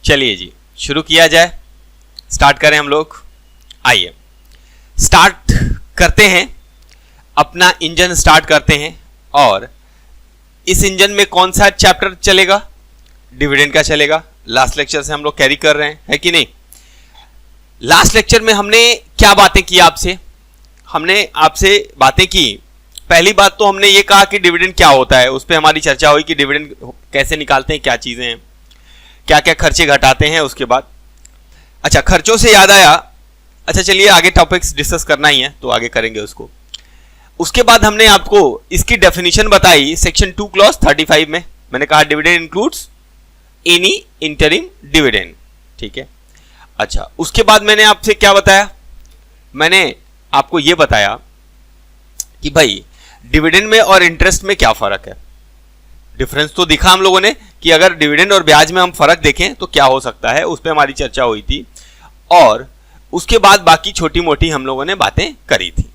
चलिए जी शुरू किया जाए, स्टार्ट करें हम लोग। आइए स्टार्ट करते हैं, अपना इंजन स्टार्ट करते हैं। और इस इंजन में कौन सा चैप्टर चलेगा? डिविडेंड का चलेगा। लास्ट लेक्चर से हम लोग कैरी कर रहे हैं, है कि नहीं? लास्ट लेक्चर में हमने क्या बातें की आपसे? हमने आपसे बातें की, पहली बात तो हमने ये कहा कि डिविडेंड क्या होता है, उस पर हमारी चर्चा हुई कि डिविडेंड कैसे निकालते हैं, क्या चीजें हैं, क्या क्या खर्चे घटाते हैं। उसके बाद अच्छा, खर्चों से याद आया, अच्छा चलिए आगे टॉपिक्स डिस्कस करना ही है तो आगे करेंगे उसको। उसके बाद हमने आपको इसकी डेफिनेशन बताई सेक्शन 2 क्लॉज 35 में। मैंने कहा dividend includes any interim dividend, ठीक है। अच्छा, उसके बाद मैंने आपसे क्या बताया? मैंने आपको यह बताया कि भाई डिविडेंड में और इंटरेस्ट में क्या फर्क है। डिफरेंस तो दिखा हम लोगों ने कि अगर डिविडेंड और ब्याज में हम फर्क देखें तो क्या हो सकता है, उस पर हमारी चर्चा हुई थी। और उसके बाद बाकी छोटी मोटी हम लोगों ने बातें करी थी।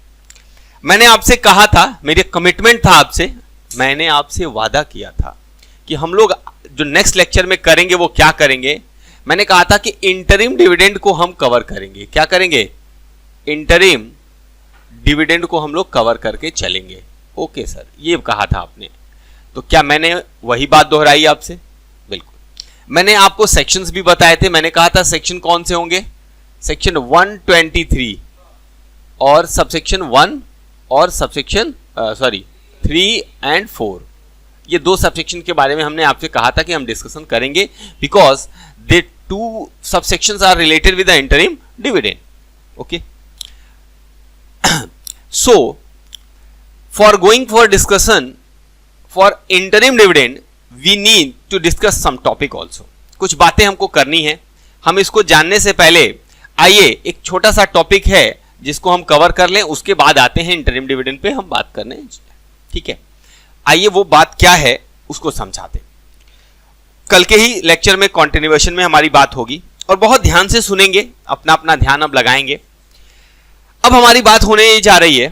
मैंने आपसे कहा था, मेरे कमिटमेंट था आपसे, मैंने आपसे वादा किया था कि हम लोग जो नेक्स्ट लेक्चर में करेंगे वो क्या करेंगे। मैंने कहा था कि इंटरिम डिविडेंड को हम कवर करेंगे। क्या करेंगे? इंटरिम डिविडेंड को हम लोग कवर करके चलेंगे। ओके सर, ये कहा था आपने, तो क्या मैंने वही बात दोहराई आपसे? बिल्कुल। मैंने आपको सेक्शंस भी बताए थे। मैंने कहा था सेक्शन कौन से होंगे? सेक्शन 123 और सबसेक्शन 1 और सबसेक्शन 3 एंड 4, ये दो सबसेक्शन के बारे में हमने आपसे कहा था कि हम डिस्कशन करेंगे, because the two subsections are related with the interim dividend. Okay, so for going for discussion for interim dividend we need to discuss some topic also. कुछ बातें हमको करनी है। हम इसको जानने से पहले आइए एक छोटा सा टॉपिक है जिसको हम कवर कर लें, उसके बाद आते हैं इंटरिम डिविडेंड पे हम बात करने, ठीक है। आइए वो बात क्या है उसको समझाते। कल के ही लेक्चर में कंटिन्यूएशन में हमारी बात होगी और बहुत ध्यान से सुनेंगे, अपना अपना ध्यान अब लगाएंगे। अब हमारी बात होने जा रही है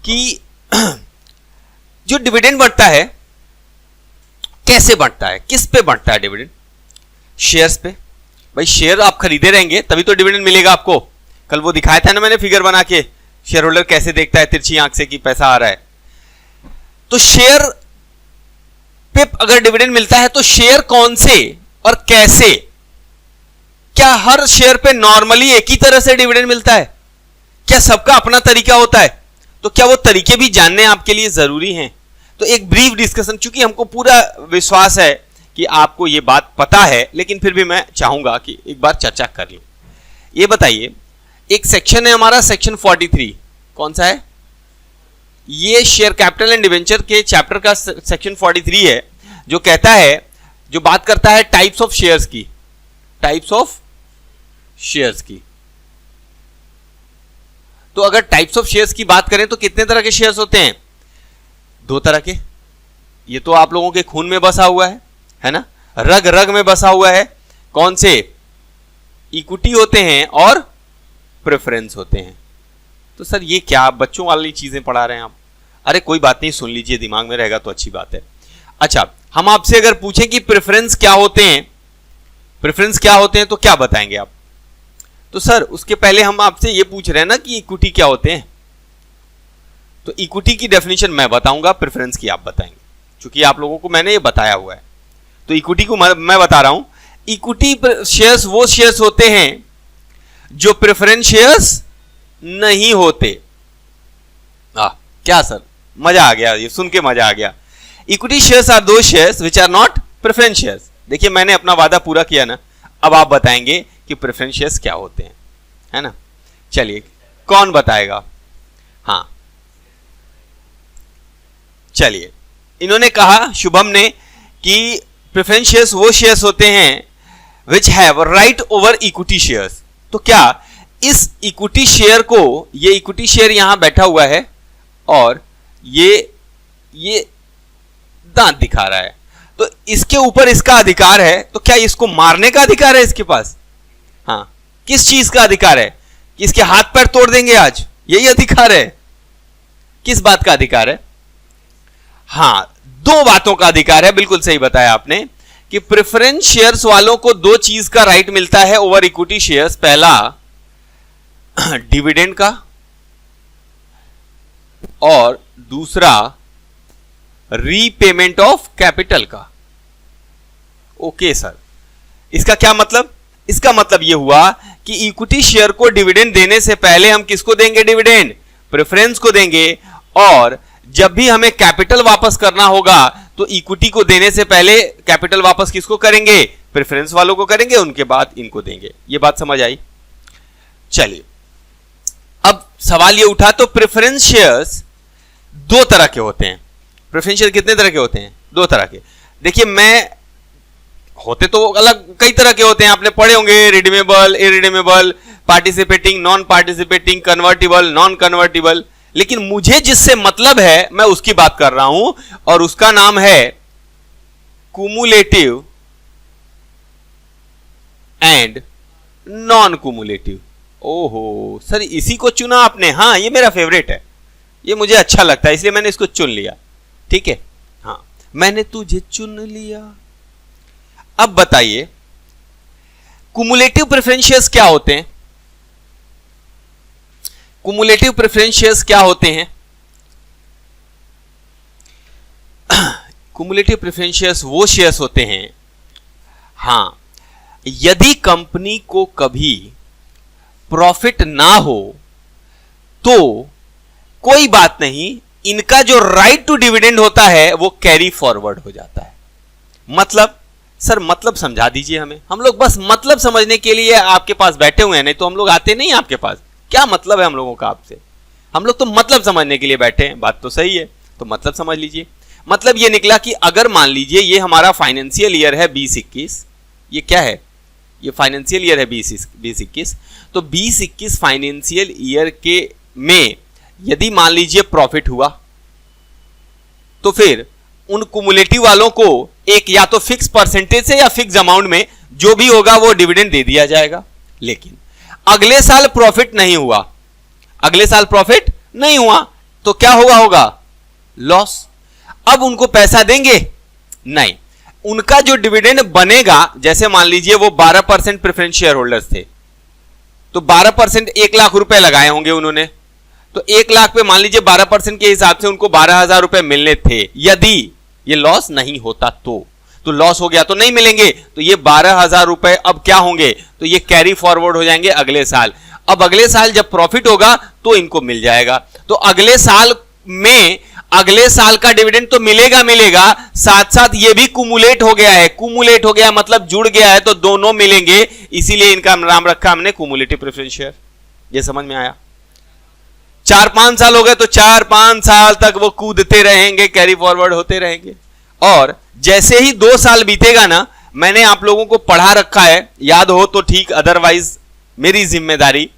कि जो डिविडेंड बढ़ता है कैसे बढ़ता है, किस पे बढ़ता है डिविडेंड? शेयर्स पे। भाई शेयर आप खरीदे रहेंगे तभी तो डिविडेंड मिलेगा आपको। कल वो दिखाया था ना मैंने फिगर बना के, शेयर होल्डर कैसे देखता है तिरछी आंख से कि पैसा आ रहा है। तो शेयर पे अगर डिविडेंड मिलता है तो शेयर कौन से और कैसे? क्या हर शेयर पे नॉर्मली एक ही तरह से डिविडेंड मिलता है? क्या सबका अपना तरीका होता है? तो क्या वो तरीके भी जानने आपके लिए जरूरी हैं? तो एक ब्रीफ डिस्कशन, चूंकि हमको पूरा विश्वास है कि आपको ये बात पता है, लेकिन फिर भी मैं चाहूंगा कि एक बार चर्चा कर लें। ये बताइए, एक सेक्शन है हमारा सेक्शन 43, कौन सा है? ये शेयर कैपिटल एंड डिवेंचर के चैप्टर का सेक्शन 43 है, जो कहता है, जो बात करता है टाइप्स ऑफ शेयर्स की, टाइप्स ऑफ शेयर्स की। तो अगर टाइप्स ऑफ शेयर्स की बात करें तो कितने तरह के शेयर्स होते हैं? 2 तरह के। ये तो आप लोगों के खून में बसा हुआ है ना, रग रग में बसा हुआ है। कौन से? इक्विटी होते हैं और प्रेफरेंस होते हैं। तो सर ये क्या बच्चों वाली चीजें पढ़ा रहे हैं आप? अरे कोई बात नहीं, सुन लीजिए, दिमाग में रहेगा तो अच्छी बात है। अच्छा, हम आपसे अगर पूछें कि प्रेफरेंस क्या होते हैं, प्रेफरेंस क्या होते हैं, तो क्या बताएंगे आप? तो सर उसके पहले हम आपसे ये पूछ रहे हैं ना कि इक्विटी क्या होते हैं। तो इक्विटी की डेफिनेशन मैं बताऊंगा, प्रेफरेंस की आप बताएंगे, क्योंकि आप लोगों को मैंने ये बताया हुआ है। तो इक्विटी को मैं बता रहा हूं, इक्विटी शेयर्स वो शेयर्स होते हैं जो प्रेफरेंस शेयर्स नहीं होते। क्या सर, मजा आ गया, ये सुन के मजा आ गया। Equity shares are those shares which are not preference shares. देखिए मैंने अपना वादा पूरा किया ना, अब आप बताएंगे कि प्रेफरेंस शेयर्स क्या होते हैं, है ना। चलिए कौन बताएगा? हाँ चलिए, इन्होंने कहा, शुभम ने, कि प्रेफरेंस शेयर्स वो शेयर्स होते हैं which have right over equity shares. तो क्या इस इक्विटी शेयर को, ये इक्विटी शेयर यहां बैठा हुआ है और ये दांत दिखा रहा है, तो इसके ऊपर इसका अधिकार है। तो क्या इसको मारने का अधिकार है इसके पास? हाँ, किस चीज का अधिकार है? कि इसके हाथ पैर तोड़ देंगे आज, यही अधिकार है? किस बात का अधिकार है? हाँ, 2 बातों का अधिकार है। बिल्कुल सही बताया आपने कि प्रेफरेंस शेयर्स वालों को दो चीज का राइट मिलता है ओवर इक्विटी शेयर्स। पहला डिविडेंड का और दूसरा रीपेमेंट ऑफ कैपिटल का। ओके सर, इसका क्या मतलब? इसका मतलब यह हुआ कि इक्विटी शेयर को डिविडेंड देने से पहले हम किसको देंगे डिविडेंड? प्रेफरेंस को देंगे। और जब भी हमें कैपिटल वापस करना होगा तो इक्विटी को देने से पहले कैपिटल वापस किसको करेंगे? प्रेफरेंस वालों को करेंगे, उनके बाद इनको देंगे। ये बात समझ आई? चलिए, अब सवाल ये उठा तो प्रेफरेंस शेयर्स दो तरह के होते हैं। प्रेफरेंस शेयर कितने तरह के होते हैं? दो तरह के। देखिए, मैं होते तो अलग कई तरह के होते हैं, आपने पढ़े होंगे, redeemable, irredeemable, participating, non participating, convertible, non convertible. लेकिन मुझे जिससे मतलब है मैं उसकी बात कर रहा हूं और उसका नाम है कुमुलेटिव एंड नॉन कुमुलेटिव। ओहो सर, इसी को चुना आपने? हाँ, ये मेरा फेवरेट है, ये मुझे अच्छा लगता है, इसलिए मैंने इसको चुन लिया। ठीक है, हाँ, मैंने तुझे चुन लिया। अब बताइए, कुमुलेटिव प्रेफरेंस शेयर्स क्या होते हैं? कुमुलेटिव प्रेफरेंस शेयर्स क्या होते हैं? कुमुलेटिव प्रेफरेंस शेयर्स वो शेयर्स होते हैं, हां, यदि कंपनी को कभी प्रॉफिट ना हो तो कोई बात नहीं, इनका जो राइट टू डिविडेंड होता है वो कैरी फॉरवर्ड हो जाता है। मतलब सर, मतलब समझा दीजिए हमें। हम लोग बस मतलब समझने के लिए आपके पास बैठे हुए हैं, नहीं तो हम लोग आते नहीं आपके पास। क्या मतलब है हम लोगों का आपसे? हम लोग तो मतलब समझने के लिए बैठे हैं। बात तो सही है, तो मतलब समझ लीजिए। मतलब ये निकला कि अगर मान लीजिए ये हमारा फाइनेंशियल ईयर है 2021, ये क्या है? ये फाइनेंशियल ईयर है 2021। तो 2021 फाइनेंशियल ईयर के में यदि मान लीजिए प्रॉफिट हुआ तो फिर उन कुमुलेटिव वालों को एक या तो फिक्स परसेंटेज से या फिक्स अमाउंट में जो भी होगा वो डिविडेंड दे दिया जाएगा। लेकिन अगले साल प्रॉफिट नहीं हुआ, अगले साल प्रॉफिट नहीं हुआ तो क्या होगा? लॉस। अब उनको पैसा देंगे? नहीं, उनका जो डिविडेंड बनेगा, जैसे मान लीजिए वो 12% प्रेफरेंस शेयर होल्डर्स थे, तो 12% 1 लाख रुपए लगाए होंगे उन्होंने, तो 1 लाख पे मान लीजिए 12% के हिसाब से उनको 12,000 रुपए मिलने थे। यदि ये लॉस नहीं होता तो लॉस हो गया तो नहीं मिलेंगे, तो ये 12,000 रुपए अब क्या होंगे? तो ये कैरी फॉरवर्ड हो जाएंगे अगले साल। अब अगले साल जब प्रॉफिट होगा तो इनको मिल जाएगा। तो अगले साल में अगले साल का डिविडेंड तो मिलेगा, साथ साथ ये भी कुमुलेट हो गया है। कुमुलेट हो गया मतलब जुड़ गया है, तो दोनों मिलेंगे, इसीलिए इनका नाम रखा हमने कुमुलेटिव प्रेफरेंस शेयर। ये समझ में आया? 4-5 साल हो गए तो 4-5 साल तक वो कूदते रहेंगे, कैरी फॉरवर्ड होते रहेंगे। और जैसे ही 2 साल बीतेगा ना, मैंने आप लोगों को पढ़ा रखा है, याद हो तो ठीक, अदरवाइज मेरी जिम्मेदारी,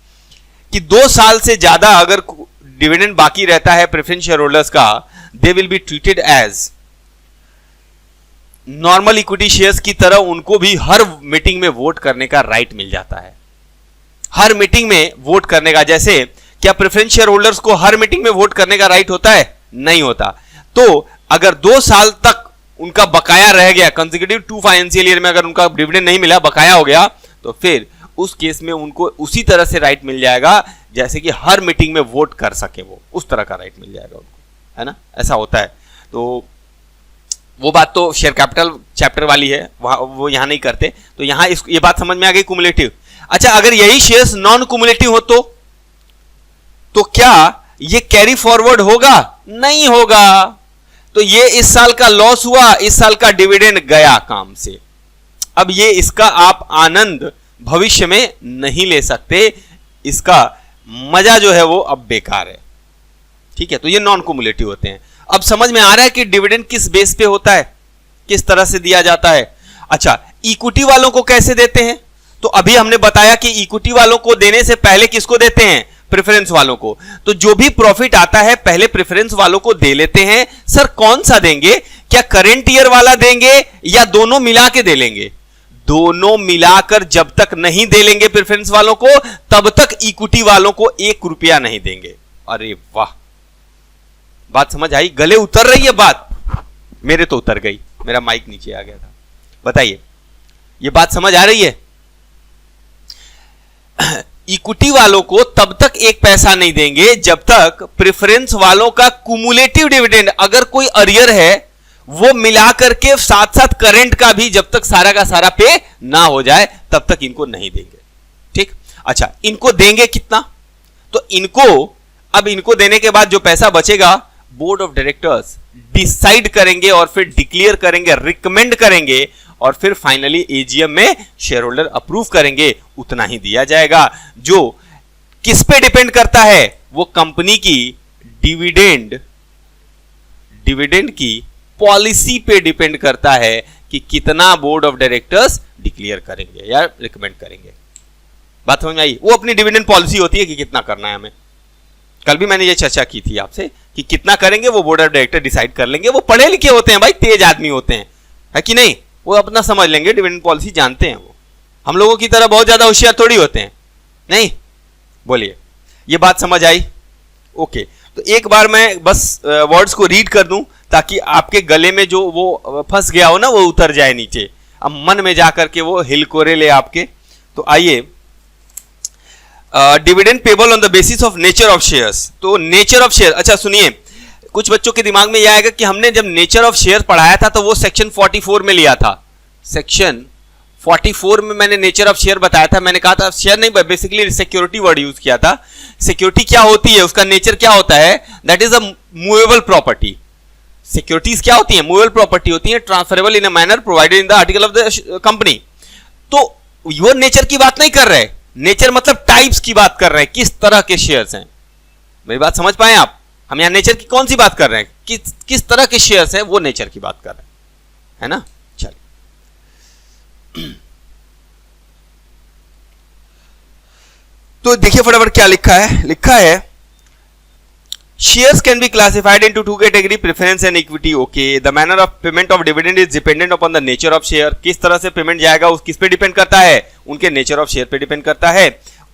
कि 2 साल से ज्यादा अगर डिविडेंड बाकी रहता है प्रेफरेंस शेयर होल्डर्स का, they will be treated as normal equity shares की तरह। उनको भी हर मीटिंग में वोट करने का राइट मिल जाता है, हर मीटिंग में वोट करने का। जैसे क्या प्रेफरेंस शेयर होल्डर्स को हर मीटिंग में वोट करने का राइट होता है? नहीं होता। तो अगर 2 साल तक उनका बकाया रह गया, कंसेक्यूटिव 2 फाइनेंशियल ईयर में अगर उनका डिविडेंड नहीं मिला, बकाया हो गया, तो फिर उस केस में उनको उसी तरह से राइट मिल जाएगा जैसे कि हर मीटिंग में वोट कर सके, वो उस तरह का राइट मिल जाएगा उनको, है ना? ऐसा होता है। तो वो बात तो शेयर कैपिटल चैप्टर वाली है, वो यहां नहीं करते। तो यहां ये बात समझ में आ गई कुमुलेटिव। अच्छा, अगर यही शेयर्स नॉन कुमुलेटिव हो तो क्या ये कैरी फॉरवर्ड होगा? नहीं होगा। तो ये इस साल का लॉस हुआ, इस साल का डिविडेंड गया काम से। अब ये इसका आप आनंद भविष्य में नहीं ले सकते, इसका मजा जो है वो अब बेकार है। ठीक है, तो ये नॉन कुमुलेटिव होते हैं। अब समझ में आ रहा है कि डिविडेंड किस बेस पे होता है, किस तरह से दिया जाता है। अच्छा, इक्विटी वालों को कैसे देते हैं? तो अभी हमने बताया कि इक्विटी वालों को देने से पहले किसको देते हैं? प्रेफरेंस वालों को। तो जो भी प्रॉफिट आता है पहले प्रेफरेंस वालों को दे लेते हैं। सर कौन सा देंगे? क्या करंट ईयर वाला देंगे या दोनों मिला के दे लेंगे? दोनों मिलाकर जब तक नहीं दे लेंगे प्रेफरेंस वालों को, तब तक इक्विटी वालों को 1 रुपया नहीं देंगे। अरे वाह, बात समझ आई? गले उतर रही है बात? मेरे तो उतर गई, मेरा माइक नीचे आ गया था। बताइए, ये बात समझ आ रही है? इक्विटी वालों को तब तक एक पैसा नहीं देंगे जब तक प्रेफरेंस वालों का कुमुलेटिव डिविडेंड, अगर कोई अरियर है वो मिला करके साथ साथ करंट का भी जब तक सारा का सारा पे ना हो जाए तब तक इनको नहीं देंगे। ठीक, अच्छा, इनको देंगे कितना? तो इनको देने के बाद जो पैसा बचेगा बोर्ड ऑफ डायरेक्टर्स डिसाइड करेंगे और फिर डिक्लेयर करेंगे, रिकमेंड करेंगे और फिर फाइनली एजीएम में शेयर होल्डर अप्रूव करेंगे, उतना ही दिया जाएगा। जो किस पे डिपेंड करता है? वो कंपनी की डिविडेंड की पॉलिसी पे डिपेंड करता है कि कितना बोर्ड ऑफ डायरेक्टर्स डिक्लेयर करेंगे या रिकमेंड करेंगे। बात समझ में आई? वो अपनी डिविडेंड पॉलिसी होती है कि कितना करना है हमें। कल भी मैंने ये चर्चा की थी आपसे कि कितना करेंगे वो बोर्ड ऑफ डायरेक्टर डिसाइड कर लेंगे। वो पढ़े लिखे होते हैं भाई, तेज आदमी होते हैं, है कि नहीं? वो अपना समझ लेंगे, डिविडेंड पॉलिसी जानते हैं। वो हम लोगों की तरह बहुत ज्यादा होशियार थोड़ी होते हैं, नहीं? बोलिए, ये बात समझ आई? ओके, तो एक बार मैं बस वर्ड्स को रीड कर दूं ताकि आपके गले में जो वो फंस गया हो ना वो उतर जाए नीचे, अब मन में जाकर के वो हिलकोरे ले आपके। तो आइए, dividend payable on the basis of nature of shares. तो नेचर ऑफ शेयर, अच्छा सुनिए, कुछ बच्चों के दिमाग में यह आएगा कि हमने जब नेचर ऑफ शेयर पढ़ाया था तो वो सेक्शन 44 में लिया था। सेक्शन 44 में मैंने नेचर ऑफ शेयर बताया था। मैंने कहा था शेयर नहीं, बेसिकली सिक्योरिटी वर्ड यूज किया था। सिक्योरिटी क्या होती है, उसका नेचर क्या होता है? That is a movable property. Securities क्या होती है? मूवेबल प्रॉपर्टी होती है, transferable in a manner provided in the article of the company. तो वो नेचर की बात नहीं कर रहे, नेचर मतलब टाइप्स की बात कर रहे हैं, किस तरह के शेयर्स हैं। मेरी बात समझ पाए आप? हम यहां नेचर की कौन सी बात कर रहे हैं, किस तरह के शेयर्स हैं, वो नेचर की बात कर रहे हैं, है ना? चलिए, तो देखिए फटाफट क्या लिखा है shares can be classified into two category, preference and equity. Okay, the manner of payment of dividend is dependent upon the nature of share. किस तरह से पेमेंट जाएगा उस किस पे डिपेंड करता है? उनके नेचर ऑफ शेयर पे डिपेंड करता है।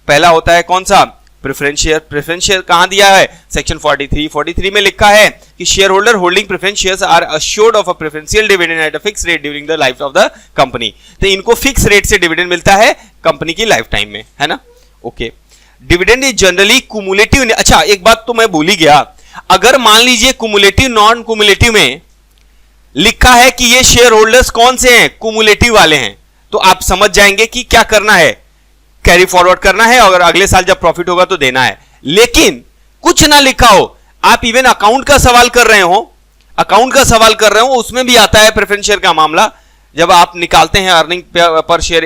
पहला होता है कौन सा? Preference share. प्रेफरेंस शेयर कहां दिया है? सेक्शन 43 में लिखा है कि share holder holding preference shares are assured of a preferential dividend at a fix rate during the life of the company. तो इनको फिक्स रेट से डिविडेंड मिलता है कंपनी की लाइफ टाइम में, है ना? Okay, dividend is generally cumulative. अच्छा, एक बात तो मैं भूल ही गया, अगर मान लीजिए कुमुलेटिव नॉन कुमुलेटिव में लिखा है कि ये शेयर होल्डर्स कौन से हैं, कुमुलेटिव वाले हैं, तो आप समझ जाएंगे कि क्या करना है, कैरी फॉरवर्ड करना है और अगले साल जब प्रॉफिट होगा तो देना है। लेकिन कुछ ना लिखा हो, आप इवन अकाउंट का सवाल कर रहे हो, उसमें भी आता है प्रेफरेंस शेयर का मामला। जब आप निकालते हैं earning per share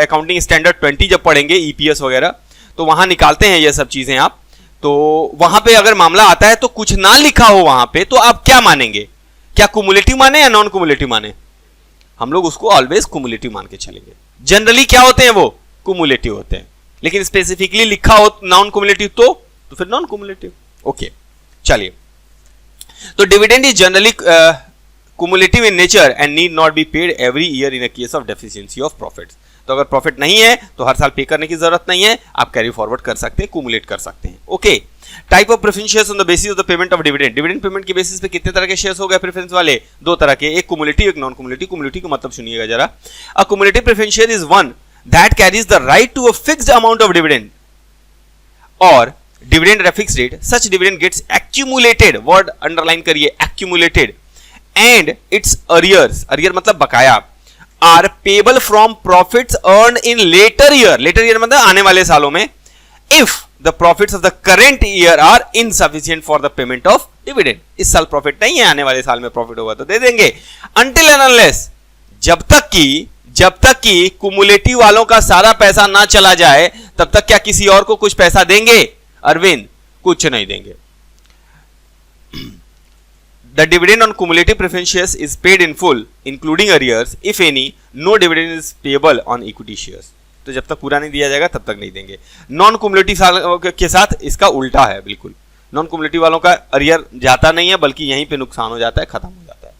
accounting standard 20 जब पढ़ेंगे, ईपीएस वगैरह, तो वहां निकालते हैं ये सब चीजें आप। तो वहां पे अगर मामला आता है तो कुछ ना लिखा हो वहां पे, तो आप क्या मानेंगे? क्या कुमुलेटिव माने या नॉन कुमुलेटिव माने? हम लोग उसको ऑलवेज कुमुलेटिव मान के चलेंगे। जनरली क्या होते हैं वो? कुमुलेटिव होते हैं, लेकिन स्पेसिफिकली लिखा हो नॉन कुमुलेटिव तो फिर नॉन कुमुलेटिव। ओके, चलिए, तो dividend is generally cumulative in nature and need not be paid every year in a case of deficiency of profits. तो अगर प्रॉफिट नहीं है तो हर साल पे करने की जरूरत नहीं है, आप कैरी फॉरवर्ड कर सकते हैं, कुमुलेट कर सकते हैं। Okay, type of preference shares on the basis of the payment of dividend. Dividend payment के बेसिस पे कितने तरह के शेयर्स हो गए प्रेफरेंस वाले? दो तरह के, एक कुमुलेटिव, एक नॉन कुमुलेटिव। कुमुलेटिव का मतलब सुनिएगा जरा। A cumulative preference share is one that carries the right to a fixed amount of dividend और dividend at a fixed rate. Such dividend gets accumulated, word underline करिए, accumulated, and its arrears, arrear मतलब बकाया, are payable from profits earned in later year. Later year मतलब आने वाले सालों में। If the profits of the current year are insufficient for the payment of dividend. इस साल प्रॉफिट नहीं है, आने वाले साल में प्रॉफिट होगा तो दे देंगे। अनटिल एंड अनलेस, जब तक कि कुमुलेटिव वालों का सारा पैसा ना चला जाए तब तक क्या किसी और को कुछ पैसा देंगे? अरविंद, कुछ नहीं देंगे। The dividend on cumulative preference shares is paid in full, including arrears. If any, no dividend is payable on equity shares. तो जब तक पूरा नहीं दिया जाएगा तब तक नहीं देंगे। नॉन कुमुलेटिव के साथ इसका उल्टा है बिल्कुल। नॉन कुमुलेटिव वालों का अरियर जाता नहीं है, बल्कि यहीं पे नुकसान हो जाता है, खत्म हो जाता है।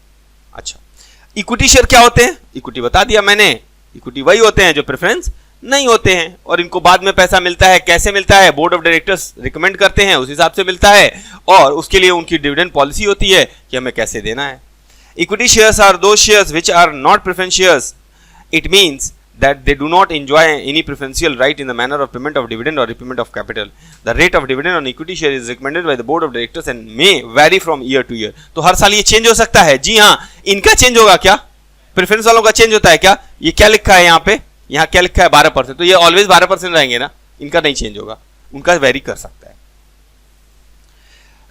अच्छा, इक्विटी शेयर क्या होते हैं? इक्विटी बता दिया मैंने, इक्विटी वही होते हैं जो प्रेफरेंस नहीं होते हैं और इनको बाद में पैसा मिलता है। कैसे मिलता है? बोर्ड ऑफ डायरेक्टर्स रिकमेंड करते हैं, उस हिसाब से मिलता है और उसके लिए उनकी डिविडेंड पॉलिसी होती है कि हमें कैसे देना है। Equity shares are those shares which are not preference shares. It means that they do not enjoy any preferential right in the manner of payment of dividend or repayment of capital. The rate of dividend on equity share is recommended by the board of directors and may vary from year to year. तो हर साल ये change हो सकता है। जी हाँ, इनका change होगा क्या? प्रेफरेंस वालों का चेंज होता है क्या? ये क्या लिखा है यहाँ पे? यहाँ क्या लिखा है 12%, तो ये ऑलवेज 12% रहेंगे ना, इनका नहीं चेंज होगा, उनका वेरी कर सकता है।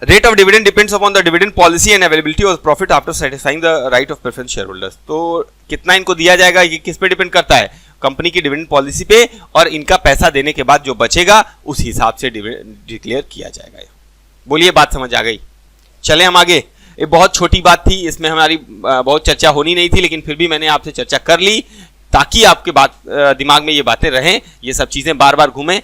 Rate of dividend depends upon the dividend policy and availability of profit after satisfying the right of preference shareholders. तो कितना इनको दिया जाएगा ये किस पे डिपेंड करता है? कंपनी की डिविडेंड पॉलिसी पे, और इनका पैसा देने के बाद जो बचेगा उस हिसाब से डिविडेंड डिक्लेयर किया जाएगा। बोलिए, बात समझ आ गई? चले हम आगे। ये बहुत छोटी बात थी, इसमें हमारी बहुत चर्चा होनी नहीं थी, लेकिन फिर भी मैंने आपसे चर्चा कर ली ताकि आपके दिमाग में ये बातें रहें, ये सब चीजें बार बार घूमें,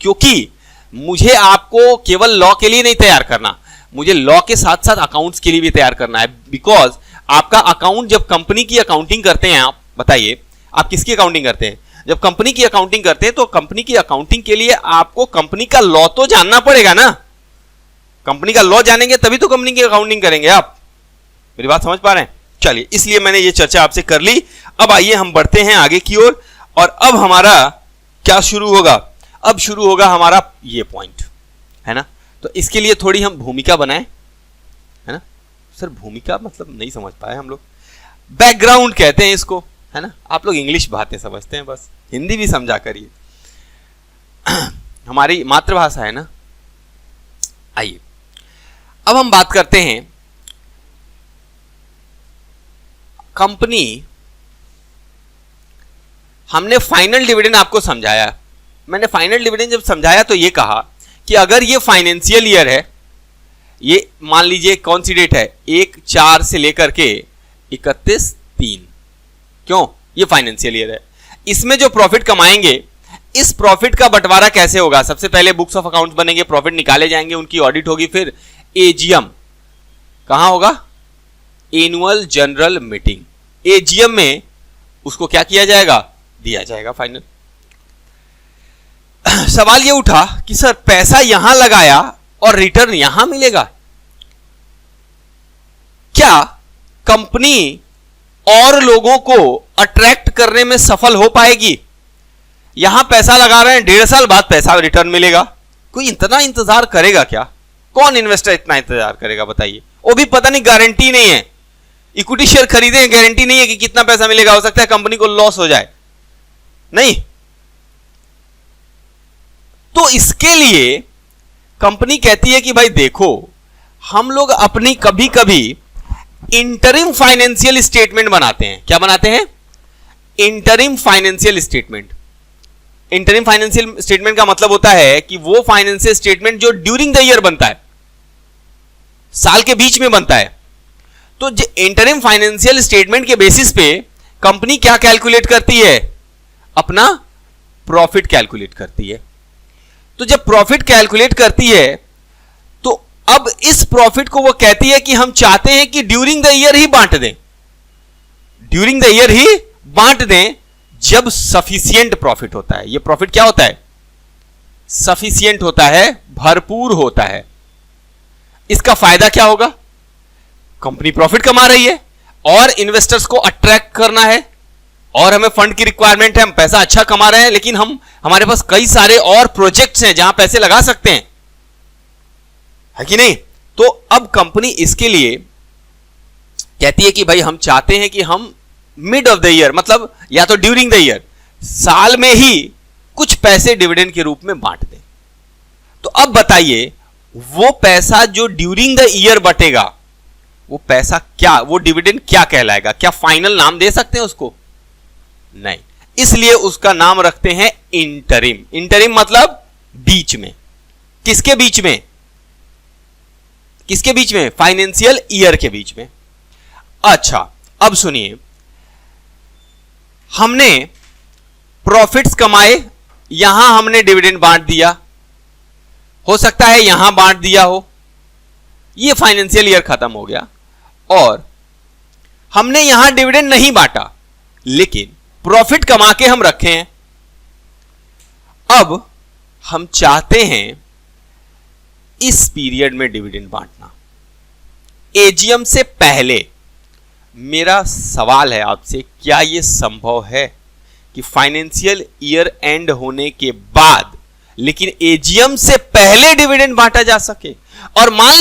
क्योंकि मुझे आपको केवल लॉ के लिए नहीं तैयार करना, मुझे लॉ के साथ साथ अकाउंट्स के लिए भी तैयार करना है। बिकॉज आपका अकाउंट, जब कंपनी की अकाउंटिंग करते हैं आप, बताइए आप किसकी अकाउंटिंग करते हैं? जब कंपनी की अकाउंटिंग करते हैं तो कंपनी की अकाउंटिंग के लिए आपको कंपनी का लॉ तो जानना पड़ेगा ना। कंपनी का लॉ जानेंगे तभी तो कंपनी की अकाउंटिंग करेंगे आप। मेरी बात समझ पा रहे हैं? चलिए, इसलिए मैंने ये चर्चा आपसे कर ली। अब आइए हम बढ़ते हैं आगे की ओर, और अब हमारा क्या शुरू होगा? अब शुरू होगा हमारा ये पॉइंट, है ना। तो इसके लिए थोड़ी हम भूमिका बनाएं, है ना। सर भूमिका मतलब नहीं समझ पाए हम लोग, बैकग्राउंड कहते हैं इसको, है ना। आप लोग इंग्लिश बातें समझते हैं, बस हिंदी भी समझा करिए, हमारी मातृभाषा है ना। आइए अब हम बात करते हैं कंपनी। हमने फाइनल डिविडेंड आपको समझाया, मैंने फाइनल डिविडेंड जब समझाया तो ये कहा कि अगर ये फाइनेंशियल ईयर है, ये मान लीजिए कौन सी डेट है, 1/4 से लेकर के 31/3, क्यों? ये फाइनेंशियल ईयर है। इसमें जो प्रॉफिट कमाएंगे, इस प्रॉफिट का बंटवारा कैसे होगा? सबसे पहले बुक्स ऑफ अकाउंट्स बनेंगे, प्रॉफिट निकाले जाएंगे, उनकी ऑडिट होगी, फिर एजीएम कहां होगा? Annual general meeting. एजीएम में उसको क्या किया जाएगा? दिया जाएगा फाइनल। सवाल ये उठा कि सर पैसा यहां लगाया और रिटर्न यहां मिलेगा, क्या कंपनी और लोगों को अट्रैक्ट करने में सफल हो पाएगी? यहां पैसा लगा रहे हैं, 1.5 साल बाद पैसा रिटर्न मिलेगा, कोई इतना इंतजार करेगा क्या? कौन इन्वेस्टर इतना इंतजार करेगा बताइए? वो भी पता नहीं, गारंटी नहीं है। इक्विटी शेयर खरीदे हैं, गारंटी नहीं है कि कितना पैसा मिलेगा, हो सकता है कंपनी को लॉस हो जाए, नहीं। तो इसके लिए कंपनी कहती है कि भाई देखो, हम लोग अपनी कभी कभी इंटरिम फाइनेंशियल स्टेटमेंट बनाते हैं। क्या बनाते हैं? Interim financial statement. Interim financial statement का मतलब होता है कि वो फाइनेंशियल स्टेटमेंट जो ड्यूरिंग द ईयर बनता है, साल के बीच में बनता है। तो इंटरिम फाइनेंशियल स्टेटमेंट के बेसिस पे कंपनी क्या कैलकुलेट करती है? अपना प्रॉफिट कैलकुलेट करती है। तो जब प्रॉफिट कैलकुलेट करती है तो अब इस प्रॉफिट को वो कहती है कि हम चाहते हैं कि ड्यूरिंग द ईयर ही बांट दें, ड्यूरिंग द ईयर ही बांट दें, जब सफिशिएंट प्रॉफिट होता है। ये प्रॉफिट क्या होता है? सफिशिएंट होता है, भरपूर होता है। इसका फायदा क्या होगा? कंपनी प्रॉफिट कमा रही है और इन्वेस्टर्स को अट्रैक्ट करना है, और हमें फंड की रिक्वायरमेंट है, हम पैसा अच्छा कमा रहे हैं, लेकिन हमारे पास कई सारे और प्रोजेक्ट्स हैं जहां पैसे लगा सकते हैं, है कि नहीं। तो अब कंपनी इसके लिए कहती है कि भाई हम चाहते हैं कि हम मिड ऑफ द ईयर, मतलब या तो ड्यूरिंग द ईयर, साल में ही कुछ पैसे डिविडेंड के रूप में बांट दें। तो अब बताइए, वो पैसा जो ड्यूरिंग द ईयर बटेगा, वो पैसा क्या, वो डिविडेंड क्या कहलाएगा? क्या फाइनल नाम दे सकते हैं उसको? नहीं, इसलिए उसका नाम रखते हैं इंटरिम। इंटरिम मतलब बीच में। किसके बीच में? किसके बीच में? फाइनेंशियल ईयर के बीच में। अच्छा, अब सुनिए, हमने प्रॉफिट्स कमाए, यहां हमने डिविडेंड बांट दिया, हो सकता है यहां बांट दिया हो, ये फाइनेंशियल ईयर खत्म हो गया, और हमने यहां डिविडेंड नहीं बांटा, लेकिन प्रॉफिट कमा के हम रखे हैं। अब हम चाहते हैं इस पीरियड में डिविडेंड बांटना, एजीएम से पहले। मेरा सवाल है आपसे, क्या यह संभव है कि फाइनेंशियल ईयर एंड होने के बाद लेकिन एजीएम से पहले डिविडेंड बांटा जा सके? और मान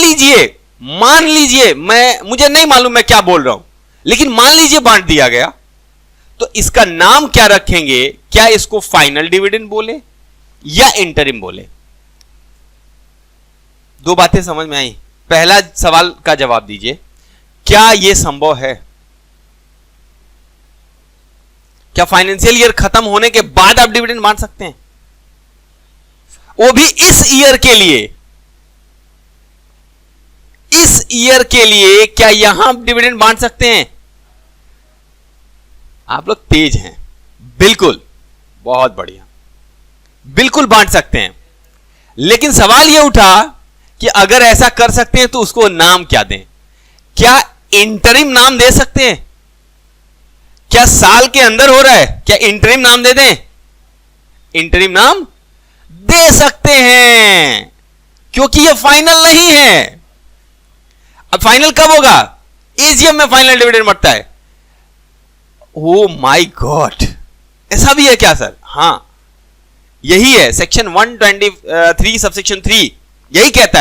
लीजिए मुझे नहीं मालूम मैं क्या बोल रहा हूं, लेकिन मान लीजिए बांट दिया गया, तो इसका नाम क्या रखेंगे? क्या इसको फाइनल डिविडेंड बोले या इंटरिम बोले? दो बातें समझ में आई। पहला सवाल का जवाब दीजिए, क्या यह संभव है? क्या फाइनेंशियल ईयर खत्म होने के बाद आप डिविडेंड बांट सकते हैं, वो भी इस ईयर के लिए? इस ईयर के लिए क्या यहां डिविडेंड बांट सकते हैं? आप लोग तेज हैं, बिल्कुल, बहुत बढ़िया, बिल्कुल बांट सकते हैं। लेकिन सवाल यह उठा कि अगर ऐसा कर सकते हैं तो उसको नाम क्या दें? क्या इंटरिम नाम दे सकते हैं? क्या साल के अंदर हो रहा है, क्या इंटरिम नाम दे दें? इंटरिम नाम दे सकते हैं, क्योंकि यह फाइनल नहीं है। अब फाइनल कब होगा? एजीएम में फाइनल डिविडेंड बढ़ता है। ओ माय गॉड, ऐसा भी है क्या सर? हां, यही है सेक्शन 123 सबसेक्शन 3 यही कहता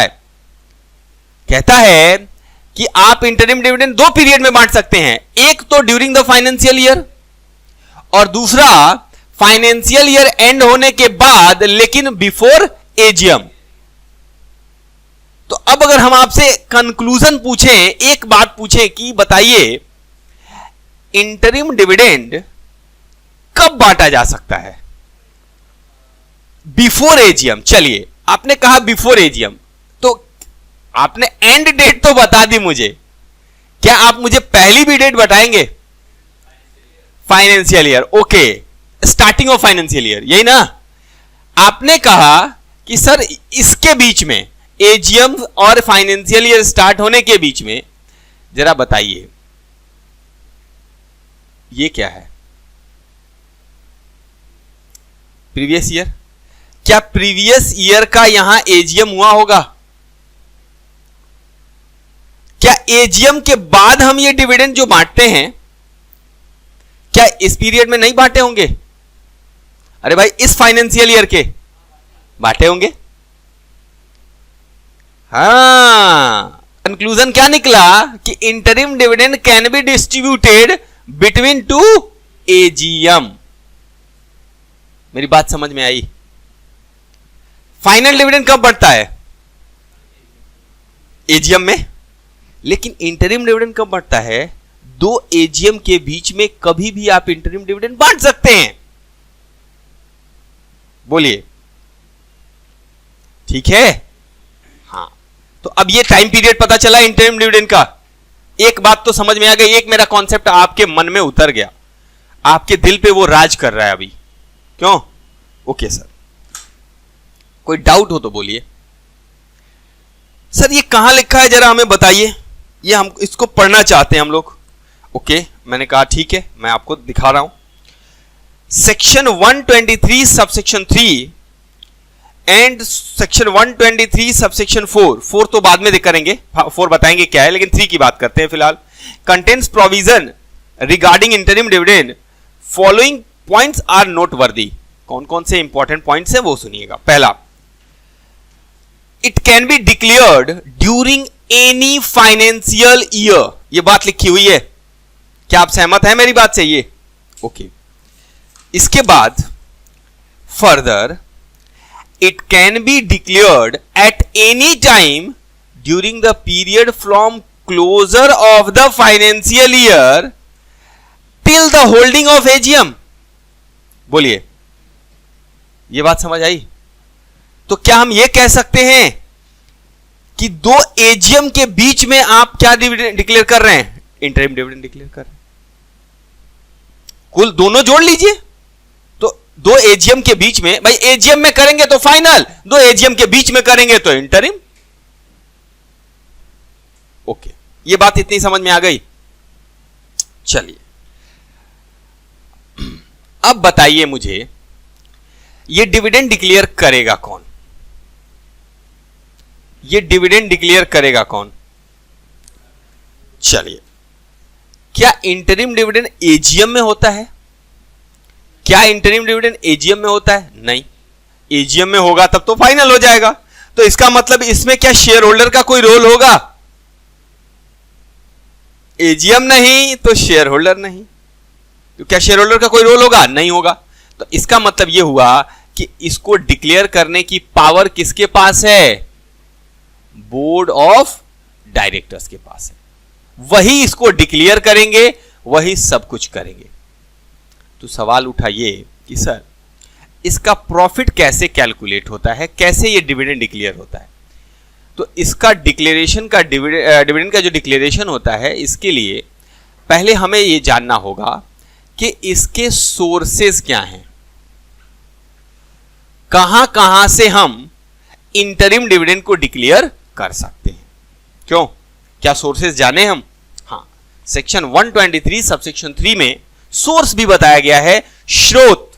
है कि आप इंटरिम डिविडेंड दो पीरियड में बांट सकते हैं, एक तो ड्यूरिंग द फाइनेंशियल ईयर और दूसरा फाइनेंशियल ईयर एंड होने के बाद लेकिन बिफोर एजीएम। तो अब अगर हम आपसे कंक्लूजन पूछें, एक बात पूछें कि बताइए इंटरिम डिविडेंड कब बांटा जा सकता है? Before AGM. चलिए, आपने कहा बिफोर एजीएम, तो आपने एंड डेट तो बता दी मुझे, क्या आप मुझे पहली भी डेट बताएंगे? Financial year, okay, starting of financial year, यही ना? आपने कहा कि सर इसके बीच में, एजीएम और फाइनेंशियल ईयर स्टार्ट होने के बीच में, जरा बताइए ये क्या है? Previous year. क्या प्रीवियस ईयर का यहां एजीएम हुआ होगा? क्या एजीएम के बाद हम ये डिविडेंड जो बांटते हैं, क्या इस पीरियड में नहीं बांटे होंगे? अरे भाई, इस फाइनेंशियल ईयर के बांटे होंगे। हां, कंक्लूजन क्या निकला कि interim dividend can be distributed between two AGM. मेरी बात समझ में आई? फाइनल डिविडेंड कब बढ़ता है? एजीएम में। लेकिन इंटरिम डिविडेंड कब बढ़ता है? दो एजीएम के बीच में कभी भी आप इंटरिम डिविडेंड बांट सकते हैं। बोलिए, ठीक है? हां, तो अब ये टाइम पीरियड पता चला इंटरिम डिविडेंड का। एक बात तो समझ में आ गई, एक मेरा कॉन्सेप्ट आपके मन में उतर गया, आपके दिल पे वो राज कर रहा है अभी। क्यों? ओके सर, कोई डाउट हो तो बोलिए। सर ये कहां लिखा है, जरा हमें बताइए, ये हम इसको पढ़ना चाहते हैं हम लोग। ओके, मैंने कहा ठीक है, मैं आपको दिखा रहा हूं। Section 123 subsection 3 and section 123 subsection 4 तो बाद में करेंगे, 4 बताएंगे क्या है, लेकिन 3 की बात करते हैं फिलहाल। Contains provision regarding interim dividend, following points are noteworthy. कौन कौन से इंपॉर्टेंट पॉइंट्स हैं वो सुनिएगा। पहला, it can be declared during any financial year. ये बात लिखी हुई है, क्या आप सहमत हैं मेरी बात से? ये ओके। इसके बाद further, it can be declared at any time during the period from closure of the financial year till the holding of AGM. बोलिए, ये बात समझ आई? तो क्या हम ये कह सकते हैं कि दो एजीएम के बीच में आप क्या डिविडेंड डिक्लेयर कर रहे हैं? इंटरिम डिविडेंड डिक्लेयर कर रहे हैं। कुल दोनों जोड़ लीजिए, तो दो एजीएम के बीच में, भाई एजीएम में करेंगे तो फाइनल, दो एजीएम के बीच में करेंगे तो इंटरिम। ओके, ये बात इतनी समझ में आ गई। चलिए, अब बताइए मुझे, ये डिविडेंड डिक्लेयर करेगा कौन? ये डिविडेंड डिक्लेयर करेगा कौन? चलिए, क्या इंटरिम डिविडेंड एजीएम में होता है? क्या इंटरिम डिविडेंड एजीएम में होता है? नहीं। एजीएम में होगा तब तो फाइनल हो जाएगा। तो इसका मतलब इसमें क्या शेयर होल्डर का कोई रोल होगा? एजीएम नहीं तो शेयर होल्डर नहीं, तो क्या शेयर होल्डर का कोई रोल होगा? नहीं होगा। तो इसका मतलब यह हुआ कि इसको डिक्लेयर करने की पावर किसके पास है? बोर्ड ऑफ डायरेक्टर्स के पास है। वही इसको डिक्लेयर करेंगे, वही सब कुछ करेंगे। तो सवाल उठा ये कि सर इसका प्रॉफिट कैसे कैलकुलेट होता है, कैसे ये डिविडेंड डिक्लेयर होता है? तो इसका डिक्लेरेशन का डिविडेंड का जो डिक्लेरेशन होता है, इसके लिए पहले हमें ये जानना होगा कि इसके सोर्सेस क्या हैं, कहां कहां से हम इंटरिम डिविडेंड को डिक्लेयर कर सकते हैं। क्यों, क्या सोर्सेस जाने हम? हाँ, सेक्शन 123 सबसेक्शन 3 में सोर्स भी बताया गया है, स्रोत।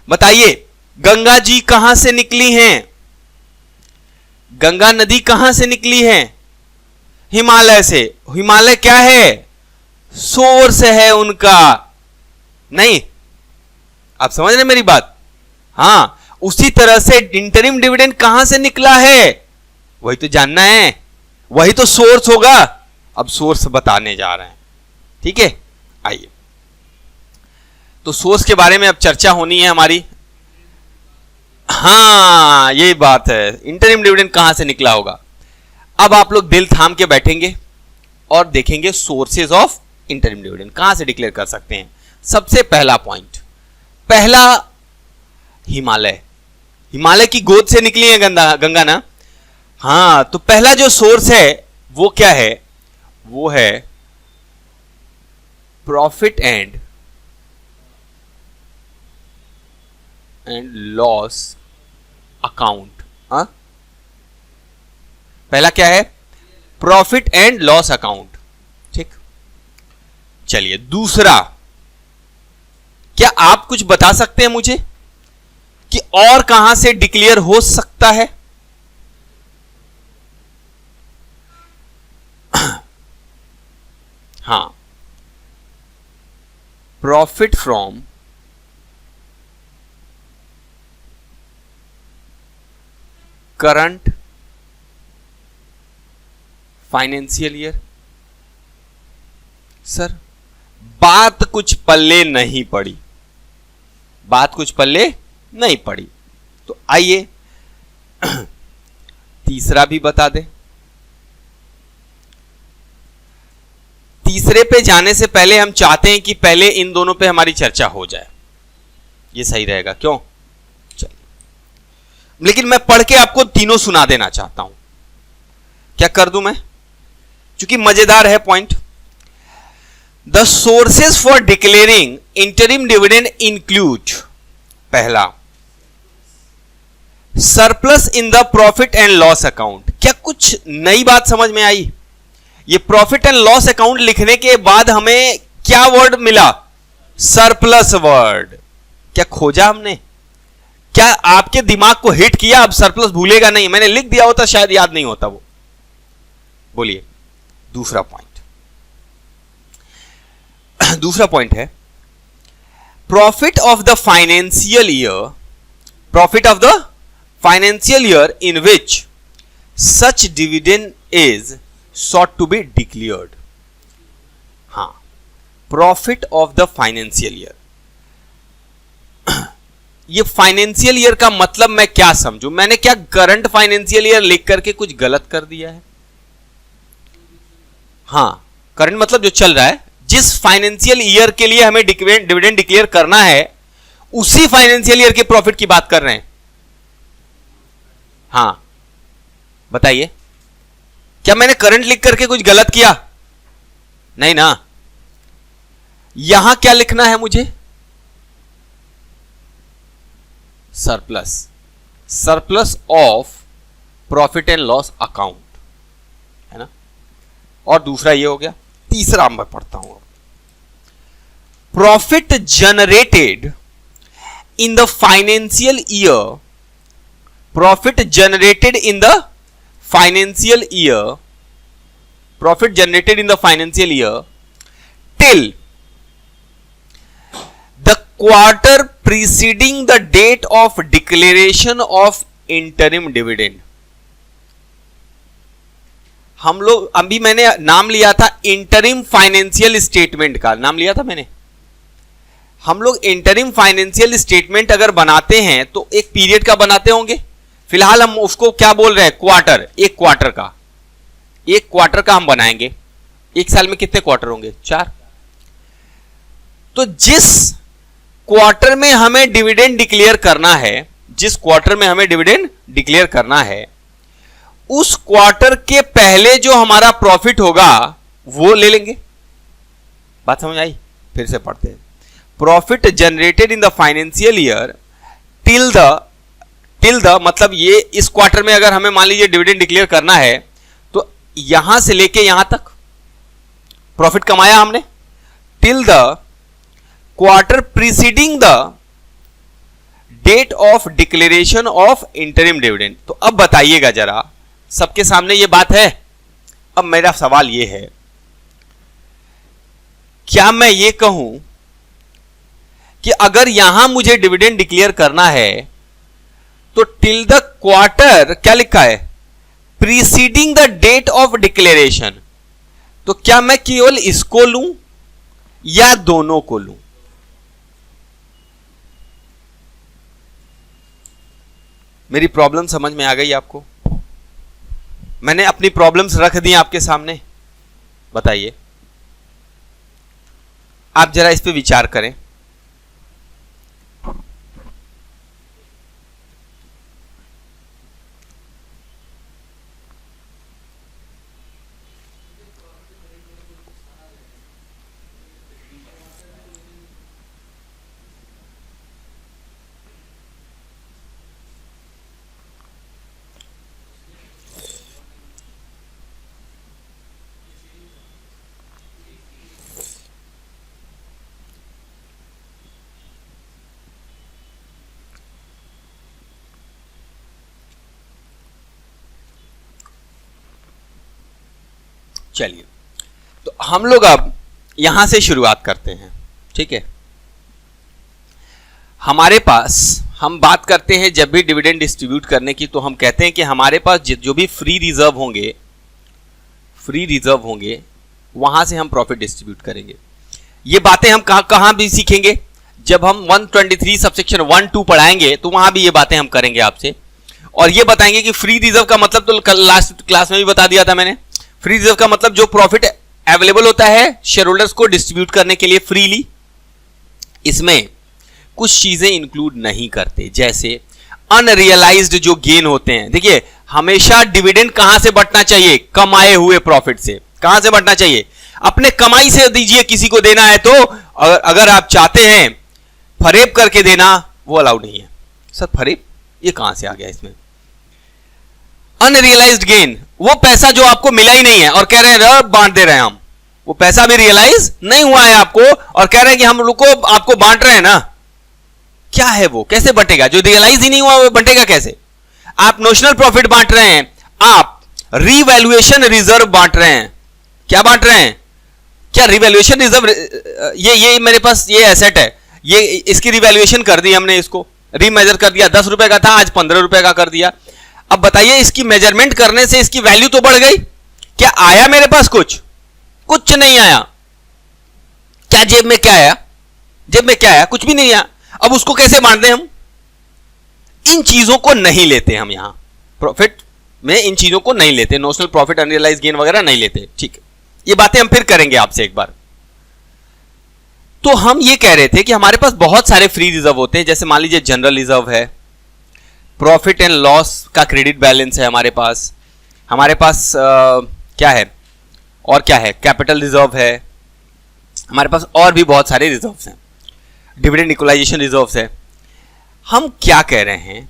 बताइए, गंगा जी कहां से निकली हैं? गंगा नदी कहां से निकली है? हिमालय से। हिमालय क्या है? सोर्स है उनका। नहीं, आप समझ रहे मेरी बात? हां, उसी तरह से इंटरिम डिविडेंड कहां से निकला है, वही तो जानना है, वही तो सोर्स होगा। अब सोर्स बताने जा रहे हैं, ठीक है। आइए, तो सोर्स के बारे में अब चर्चा होनी है हमारी। हाँ, ये बात है, इंटरिम डिविडेंड कहां से निकला होगा। अब आप लोग दिल थाम के बैठेंगे और देखेंगे सोर्सेज ऑफ इंटरिम डिविडेंड कहां से डिक्लेयर कर सकते हैं। सबसे पहला पॉइंट, पहला हिमालय। हिमालय की गोद से निकली है गंगा ना। हाँ, तो पहला जो सोर्स है वो क्या है? वो है प्रॉफिट एंड लॉस अकाउंट। पहला क्या है? प्रॉफिट एंड लॉस अकाउंट, ठीक। चलिए, दूसरा, क्या आप कुछ बता सकते हैं मुझे कि और कहां से डिक्लेयर हो सकता है? हां, profit from current financial year. Sir, बात कुछ पल्ले नहीं पड़ी, बात कुछ पल्ले नहीं पड़ी। तो आइए तीसरा भी बता दे। तीसरे पे जाने से पहले हम चाहते हैं कि पहले इन दोनों पे हमारी चर्चा हो जाए, ये सही रहेगा। क्यों? चलिए, लेकिन मैं पढ़ के आपको तीनों सुना देना चाहता हूं। क्या कर दूं मैं? क्योंकि मजेदार है point. The sources for declaring interim dividend include, पहला, surplus in the profit and loss account. क्या कुछ नई बात समझ में आई? ये प्रॉफिट एंड लॉस अकाउंट लिखने के बाद हमें क्या वर्ड मिला? Surplus word. क्या खोजा हमने? क्या आपके दिमाग को हिट किया? अब सरप्लस भूलेगा नहीं, मैंने लिख दिया होता शायद याद नहीं होता वो। बोलिए, दूसरा पॉइंट। दूसरा पॉइंट है profit of the financial year, profit of the financial year in which such dividend is sought to be declared। हां, profit of the financial year. ये फाइनेंशियल ईयर का मतलब मैं क्या समझूं? मैंने क्या करंट फाइनेंशियल ईयर लिख करके कुछ गलत कर दिया है? हां, करंट मतलब जो चल रहा है, जिस फाइनेंशियल ईयर के लिए हमें डिविडेंड डिक्लेयर करना है, उसी फाइनेंशियल ईयर के प्रॉफिट की बात कर रहे हैं। हां, बताइए, क्या मैंने करंट लिख करके कुछ गलत किया? नहीं ना। यहां क्या लिखना है मुझे? Surplus, surplus of profit and loss account, है ना। और दूसरा ये हो गया। तीसरा मैं पढ़ता हूं, profit generated in the financial year, profit generated in the financial year, profit generated in the financial year till the quarter preceding the date of declaration of interim dividend. हम लोग अभी मैंने नाम लिया था इंटरिम फाइनेंशियल स्टेटमेंट का, नाम लिया था मैंने. हम लोग इंटरिम फाइनेंशियल स्टेटमेंट अगर बनाते हैं तो एक पीरियड का बनाते होंगे. फिलहाल हम उसको क्या बोल रहे हैं, क्वार्टर. एक क्वार्टर का हम बनाएंगे. एक साल में कितने क्वार्टर होंगे, 4. तो जिस क्वार्टर में हमें डिविडेंड डिक्लेयर करना है, उस क्वार्टर के पहले जो हमारा प्रॉफिट होगा वो ले लेंगे. बात समझ आई? फिर से पढ़ते हैं. Profit generated in the financial year till the मतलब ये इस क्वार्टर में अगर हमें मान लीजिए डिविडेंड डिक्लेयर करना है तो यहां से लेके यहां तक प्रॉफिट कमाया हमने, till the quarter preceding the date of declaration of interim dividend. तो अब बताइएगा जरा, सबके सामने ये बात है. अब मेरा सवाल ये है, क्या मैं ये कहूं कि अगर यहां मुझे डिविडेंड डिक्लेयर करना है तो टिल द क्वार्टर क्या लिखा है, preceding the date of declaration, तो क्या मैं केवल इसको लूं या दोनों को लूं? मेरी प्रॉब्लम समझ में आ गई आपको? मैंने अपनी प्रॉब्लम्स रख दी आपके सामने. बताइए, आप जरा इस पे विचार करें. चलिए, तो हम लोग अब यहां से शुरुआत करते हैं. ठीक है, हमारे पास हम बात करते हैं जब भी डिविडेंड डिस्ट्रीब्यूट करने की, तो हम कहते हैं कि हमारे पास जो भी फ्री रिजर्व होंगे वहां से हम प्रॉफिट डिस्ट्रीब्यूट करेंगे. ये बातें हम कहां भी सीखेंगे, जब हम 123 सबसेक्शन 1-2 पढ़ाएंगे तो वहां भी ये बातें हम करेंगे आपसे, और ये बताएंगे कि फ्री रिजर्व का मतलब तो कल लास्ट क्लास में भी बता दिया था मैंने. फ्री रिजर्व का मतलब जो प्रॉफिट अवेलेबल होता है शेयर होल्डर्स को डिस्ट्रीब्यूट करने के लिए फ्रीली. इसमें कुछ चीजें इंक्लूड नहीं करते, जैसे अनरियलाइज्ड जो गेन होते हैं. देखिए, हमेशा डिविडेंड कहां से बंटना चाहिए, कमाए हुए प्रॉफिट से. कहां से बंटना चाहिए, अपने कमाई से दीजिए. किसी को देना है तो अगर आप चाहते हैं फरेब करके देना, वो अलाउड नहीं है. सर फरेब ये कहां से आ गया इसमें? अनरियलाइज्ड गेन, वो पैसा जो आपको मिला ही नहीं है और कह रहे हैं बांट दे रहे हैं हम, वो पैसा भी रियलाइज नहीं हुआ है आपको और कह रहे हैं कि हम लोग को आपको बांट रहे हैं ना. क्या है वो, कैसे बंटेगा? जो रियलाइज ही नहीं हुआ वो बंटेगा कैसे? आप नोशनल प्रॉफिट बांट रहे हैं, आप रिवैल्यूएशन रिजर्व बांट रहे हैं. क्या बांट रहे हैं? क्या रिवैल्यूएशन रिजर्व, ये मेरे पास ये एसेट है, ये इसकी रिवैल्यूएशन कर दी हमने, इसको रीमेजर कर दिया. 10 रुपए का था, आज 15 रुपए का कर दिया. अब बताइए, इसकी मेजरमेंट करने से इसकी वैल्यू तो बढ़ गई. क्या आया मेरे पास? कुछ नहीं आया. क्या जेब में क्या आया? जेब में क्या आया? कुछ भी नहीं आया. अब उसको कैसे बांट दें हम? इन चीजों को नहीं लेते हम यहां प्रॉफिट में, इन चीजों को नहीं लेते. नोशनल प्रॉफिट, अनरियलाइज्ड गेन वगैरह नहीं लेते. ठीक है, ये बातें हम फिर करेंगे आपसे एक बार. तो हम ये कह रहे थे कि हमारे पास बहुत सारे फ्री रिजर्व होते हैं. जैसे मान लीजिए जनरल रिजर्व है, प्रॉफिट एंड लॉस का क्रेडिट बैलेंस है हमारे पास क्या है, और क्या है, कैपिटल रिजर्व है हमारे पास, और भी बहुत सारे रिजर्व्स हैं, डिविडेंड इक्वलाइजेशन रिजर्व्स है. हम क्या कह रहे हैं,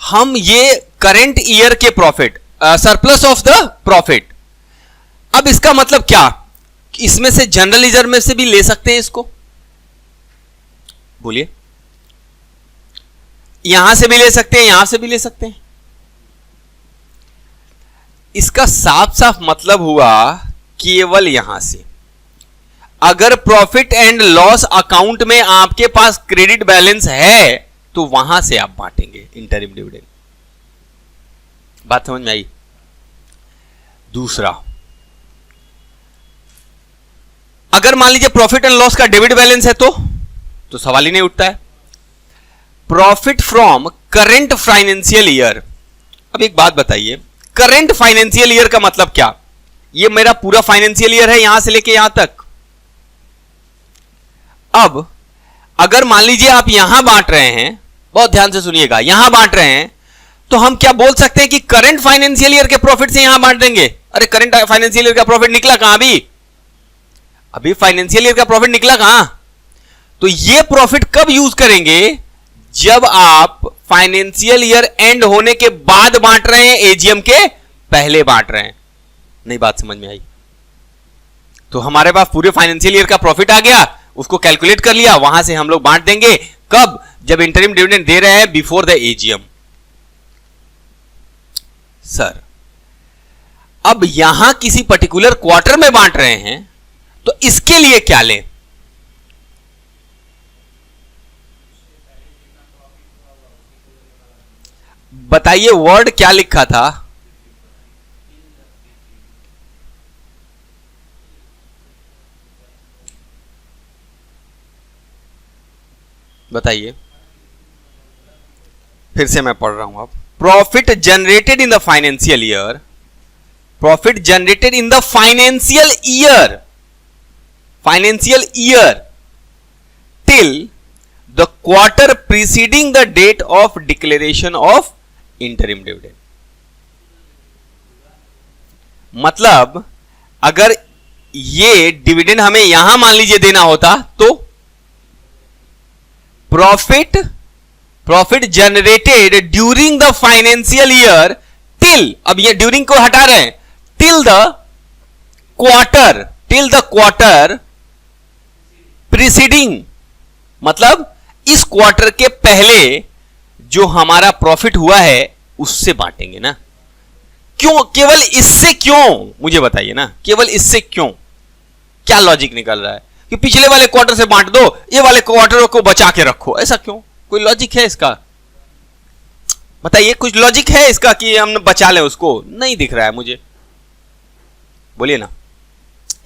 हम ये करंट ईयर के profit, surplus of the profit. अब इसका मतलब क्या, इसमें से जनरल रिजर्व में से भी ले सकते हैं इसको? बोलिए, यहां से भी ले सकते हैं, यहां से भी ले सकते हैं. इसका साफ साफ मतलब हुआ केवल यहां से. अगर प्रॉफिट एंड लॉस अकाउंट में आपके पास क्रेडिट बैलेंस है तो वहां से आप बांटेंगे इंटरिम डिविडेंड। बात समझ में आई? दूसरा, अगर मान लीजिए प्रॉफिट एंड लॉस का डेबिट बैलेंस है तो सवाल ही नहीं उठता है। Profit from current financial year. अब एक बात बताइए, करंट फाइनेंशियल ईयर का मतलब क्या? ये मेरा पूरा फाइनेंशियल ईयर है यहां से लेके यहां तक। अब अगर मान लीजिए आप यहां बांट रहे हैं, बहुत ध्यान से सुनिएगा, यहां बांट रहे हैं, तो हम क्या बोल सकते हैं कि करंट फाइनेंशियल ईयर के प्रॉफिट से यहां बांट देंगे? अरे करंट फाइनेंशियल ईयर का प्रॉफिट निकला कहां? अभी फाइनेंशियल ईयर का प्रॉफिट निकला कहां? तो ये प्रॉफिट कब यूज करेंगे? जब आप फाइनेंशियल ईयर एंड होने के बाद बांट रहे हैं, एजीएम के पहले बांट रहे हैं। नहीं बात समझ में आई? तो हमारे पास पूरे फाइनेंशियल ईयर का प्रॉफिट आ गया, उसको कैलकुलेट कर लिया, वहां से हम लोग बांट देंगे। कब? जब इंटरिम डिविडेंड दे रहे हैं बिफोर द एजीएम। सर अब यहां किसी पर्टिकुलर क्वार्टर में बांट रहे हैं तो इसके लिए क्या लें? बताइए, वर्ड क्या लिखा था? बताइए, फिर से मैं पढ़ रहा हूं। अब profit generated in the financial year, profit generated in the financial year till the quarter preceding the date of declaration of interim dividend. मतलब अगर ये डिविडेंड हमें यहां मान लीजिए देना होता तो profit generated during the financial year till, अब ये ड्यूरिंग को हटा रहे हैं, टिल द क्वार्टर प्रीसीडिंग, मतलब इस क्वार्टर के पहले जो हमारा प्रॉफिट हुआ है उससे बांटेंगे ना। क्यों? केवल इससे क्यों? मुझे बताइए ना, केवल इससे क्यों? क्या लॉजिक निकल रहा है कि पिछले वाले क्वार्टर से बांट दो, ये वाले क्वार्टर को बचा के रखो? ऐसा क्यों? कोई लॉजिक है इसका? बताइए, कुछ लॉजिक है इसका कि हम बचा लें उसको? नहीं दिख रहा है मुझे, बोलिए ना।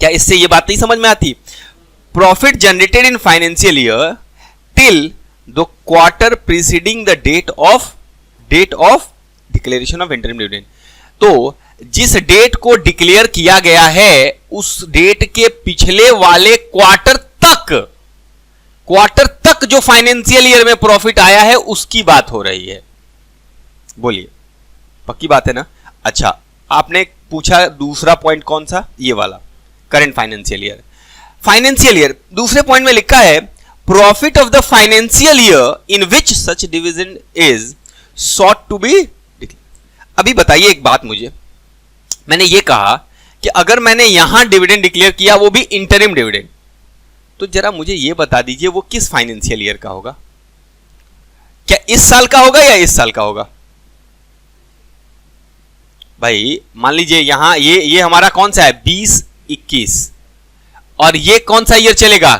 क्या इससे ये बात नहीं समझ में आती? Profit generated in financial year till the quarter preceding the date of declaration of interim dividend. तो जिस डेट को डिक्लेयर किया गया है उस डेट के पिछले वाले क्वार्टर तक जो फाइनेंशियल ईयर में प्रॉफिट आया है उसकी बात हो रही है। बोलिए, पक्की बात है ना? अच्छा, आपने पूछा दूसरा पॉइंट कौन सा? ये वाला, करंट फाइनेंशियल ईयर। दूसरे पॉइंट में लिखा है profit of the financial year in which such division is sought to be. अभी बताइए एक बात मुझे, मैंने ये कहा कि अगर मैंने यहां डिविडेंड डिक्लेयर किया, वो भी इंटरिम डिविडेंड, तो जरा मुझे ये बता दीजिए वो किस फाइनेंशियल ईयर का होगा? क्या इस साल का होगा या इस साल का होगा? भाई मान लीजिए यहां ये हमारा कौन सा है? 20-21, और ये कौन सा ईयर चलेगा?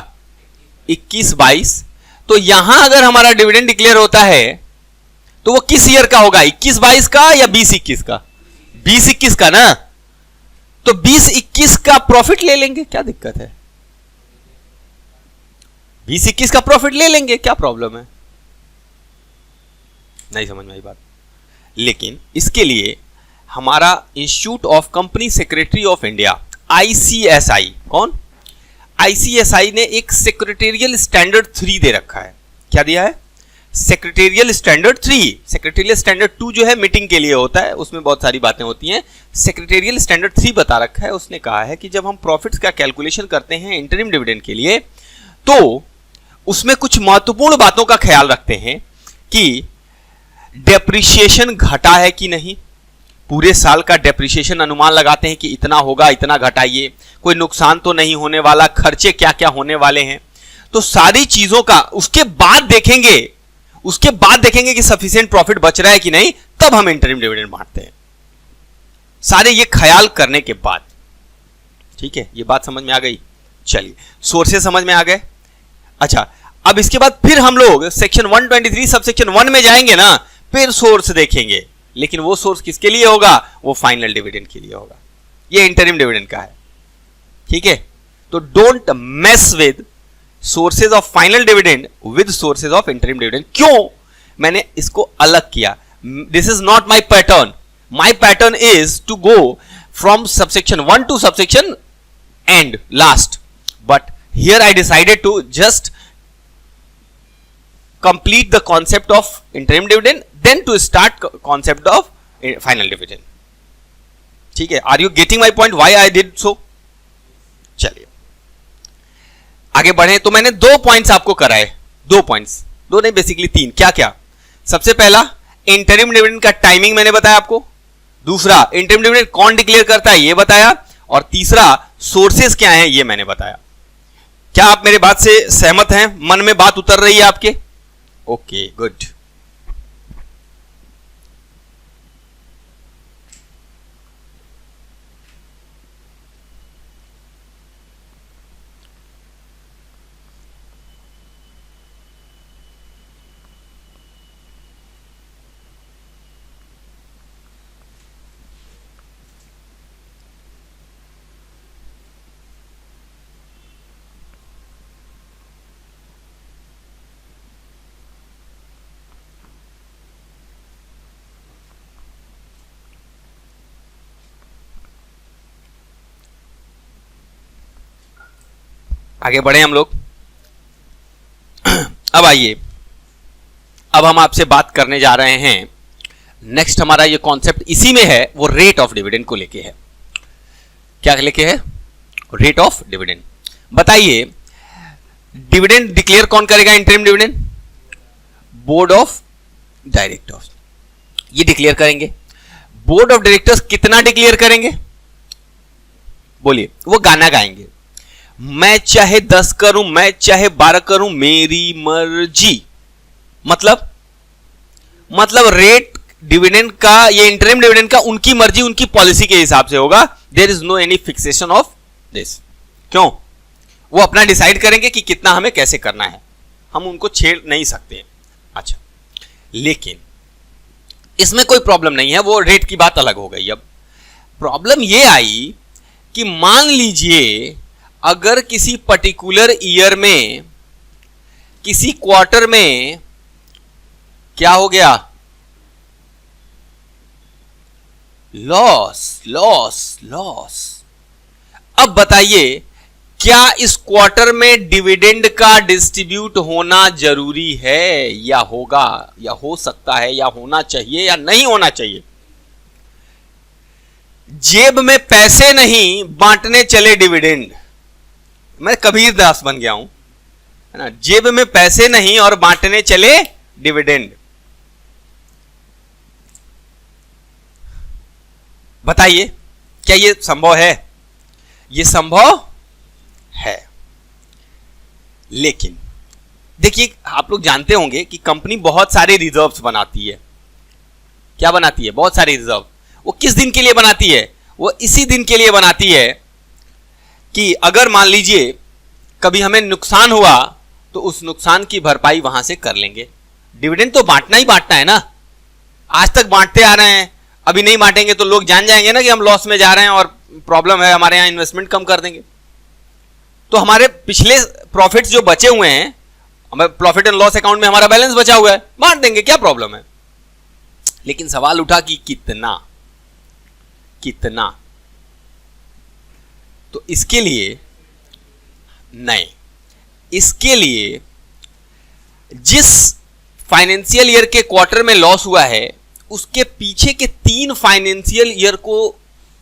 21-22। तो यहां अगर हमारा डिविडेंड डिक्लेयर होता है तो वो किस ईयर का होगा? 21-22 का या 20-21 का? 20-21 का ना। तो 20-21 का प्रॉफिट ले लेंगे, क्या दिक्कत है? 20-21 का प्रॉफिट ले लेंगे, क्या प्रॉब्लम है? नहीं समझ में आई बात? लेकिन इसके लिए हमारा institute of company secretary of India, ICSI, कौन? ICSI ने एक सेक्रेटेरियल स्टैंडर्ड 3 दे रखा है। क्या दिया है? Secretarial standard 3। सेक्रेटेरियल स्टैंडर्ड 2 जो है मीटिंग के लिए होता है, उसमें बहुत सारी बातें होती हैं। सेक्रेटेरियल स्टैंडर्ड 3 बता रखा है। उसने कहा है कि जब हम प्रॉफिट्स का कैलकुलेशन करते हैं इंटरिम डिविडेंड के लिए, तो उसमें कुछ महत्वपूर्ण बातों का ख्याल रखते हैं कि डेप्रिसिएशन घटा है कि नहीं। पूरे साल का डेप्रिसिएशन अनुमान लगाते हैं कि इतना होगा, इतना घटाइए, कोई नुकसान तो नहीं होने वाला, खर्चे क्या क्या होने वाले हैं। तो सारी चीजों का उसके बाद देखेंगे कि सफिशिएंट प्रॉफिट बच रहा है कि नहीं, तब हम इंटरिम डिविडेंड बांटते हैं। सारे ये ख्याल करने के बाद। ठीक है, ये बात समझ में आ गई? चलिए, सोर्सेज समझ में आ गए। अच्छा, अब इसके बाद फिर हम लोग सेक्शन 123 सब सेक्शन 1 में जाएंगे ना, फिर सोर्स देखेंगे, लेकिन वो सोर्स किसके लिए होगा? वो फाइनल डिविडेंड के लिए होगा। ये इंटरिम डिविडेंड का है, ठीक है। तो don't mess with sources of final dividend with sources of interim dividend. क्यों मैंने इसको अलग किया? This is not my pattern. My pattern is to go from subsection 1 to subsection and last, but here I decided to just complete the concept of interim dividend, then to start concept of final dividend. ठीक है, are you getting my point why I did so? चलिए आगे बढ़े। तो मैंने 2 points आपको कराए, 2 points, 2 नहीं बेसिकली 3। क्या क्या? सबसे पहला इंटरिम डिविडेंड का टाइमिंग मैंने बताया आपको, दूसरा इंटरिम डिविडेंड कौन डिक्लेयर करता है ये बताया, और तीसरा सोर्सेस क्या हैं ये मैंने बताया। क्या आप मेरे बात से सहमत हैं? मन में बात उतर रही है आपके? Okay, good. आगे बढ़े हम लोग। अब आइए, अब हम आपसे बात करने जा रहे हैं, नेक्स्ट हमारा ये कॉन्सेप्ट इसी में है, वो रेट ऑफ डिविडेंड को लेके है। क्या लेके है? Rate of dividend. बताइए, डिविडेंड डिक्लेयर कौन करेगा? Interim dividend board of directors ये डिक्लेयर करेंगे। बोर्ड ऑफ डायरेक्टर्स कितना डिक्लेयर करेंगे? बोलिए। वो गाना गाएंगे, मैं चाहे 10 करूं, मैं चाहे 12 करूं, मेरी मर्जी। मतलब रेट डिविडेंड का, ये इंटरिम डिविडेंड का उनकी मर्जी, उनकी पॉलिसी के हिसाब से होगा। There is no any fixation of this. क्यों? वो अपना डिसाइड करेंगे कि कितना हमें कैसे करना है, हम उनको छेड़ नहीं सकते। अच्छा, लेकिन इसमें कोई प्रॉब्लम नहीं है, वो रेट की बात अलग हो गई। अब प्रॉब्लम ये आई कि मान लीजिए अगर किसी पर्टिकुलर ईयर में, किसी क्वार्टर में क्या हो गया? लॉस। अब बताइए, क्या इस क्वार्टर में डिविडेंड का डिस्ट्रीब्यूट होना जरूरी है, या होगा, या हो सकता है, या होना चाहिए, या नहीं होना चाहिए? जेब में पैसे नहीं, बांटने चले डिविडेंड। मैं कबीर दास बन गया हूं, है ना। जेब में पैसे नहीं और बांटने चले डिविडेंड। बताइए, क्या ये संभव है? ये संभव है, लेकिन देखिए, आप लोग जानते होंगे कि कंपनी बहुत सारे रिजर्व्स बनाती है। क्या बनाती है? बहुत सारे रिजर्व। वो किस दिन के लिए बनाती है? वो इसी दिन के लिए बनाती है कि अगर मान लीजिए कभी हमें नुकसान हुआ तो उस नुकसान की भरपाई वहां से कर लेंगे। डिविडेंड तो बांटना ही बांटना है ना, आज तक बांटते आ रहे हैं। अभी नहीं बांटेंगे तो लोग जान जाएंगे ना कि हम लॉस में जा रहे हैं और प्रॉब्लम है, हमारे यहां इन्वेस्टमेंट कम कर देंगे। तो हमारे पिछले प्रॉफिट्स जो बचे हुए हैं, हमें प्रॉफिट एंड लॉस अकाउंट में हमारा बैलेंस बचा हुआ है, बांट देंगे, क्या प्रॉब्लम है। लेकिन सवाल उठा कि कितना। तो इसके लिए नहीं, इसके लिए जिस फाइनेंशियल ईयर के क्वार्टर में लॉस हुआ है, उसके पीछे के 3 फाइनेंशियल ईयर को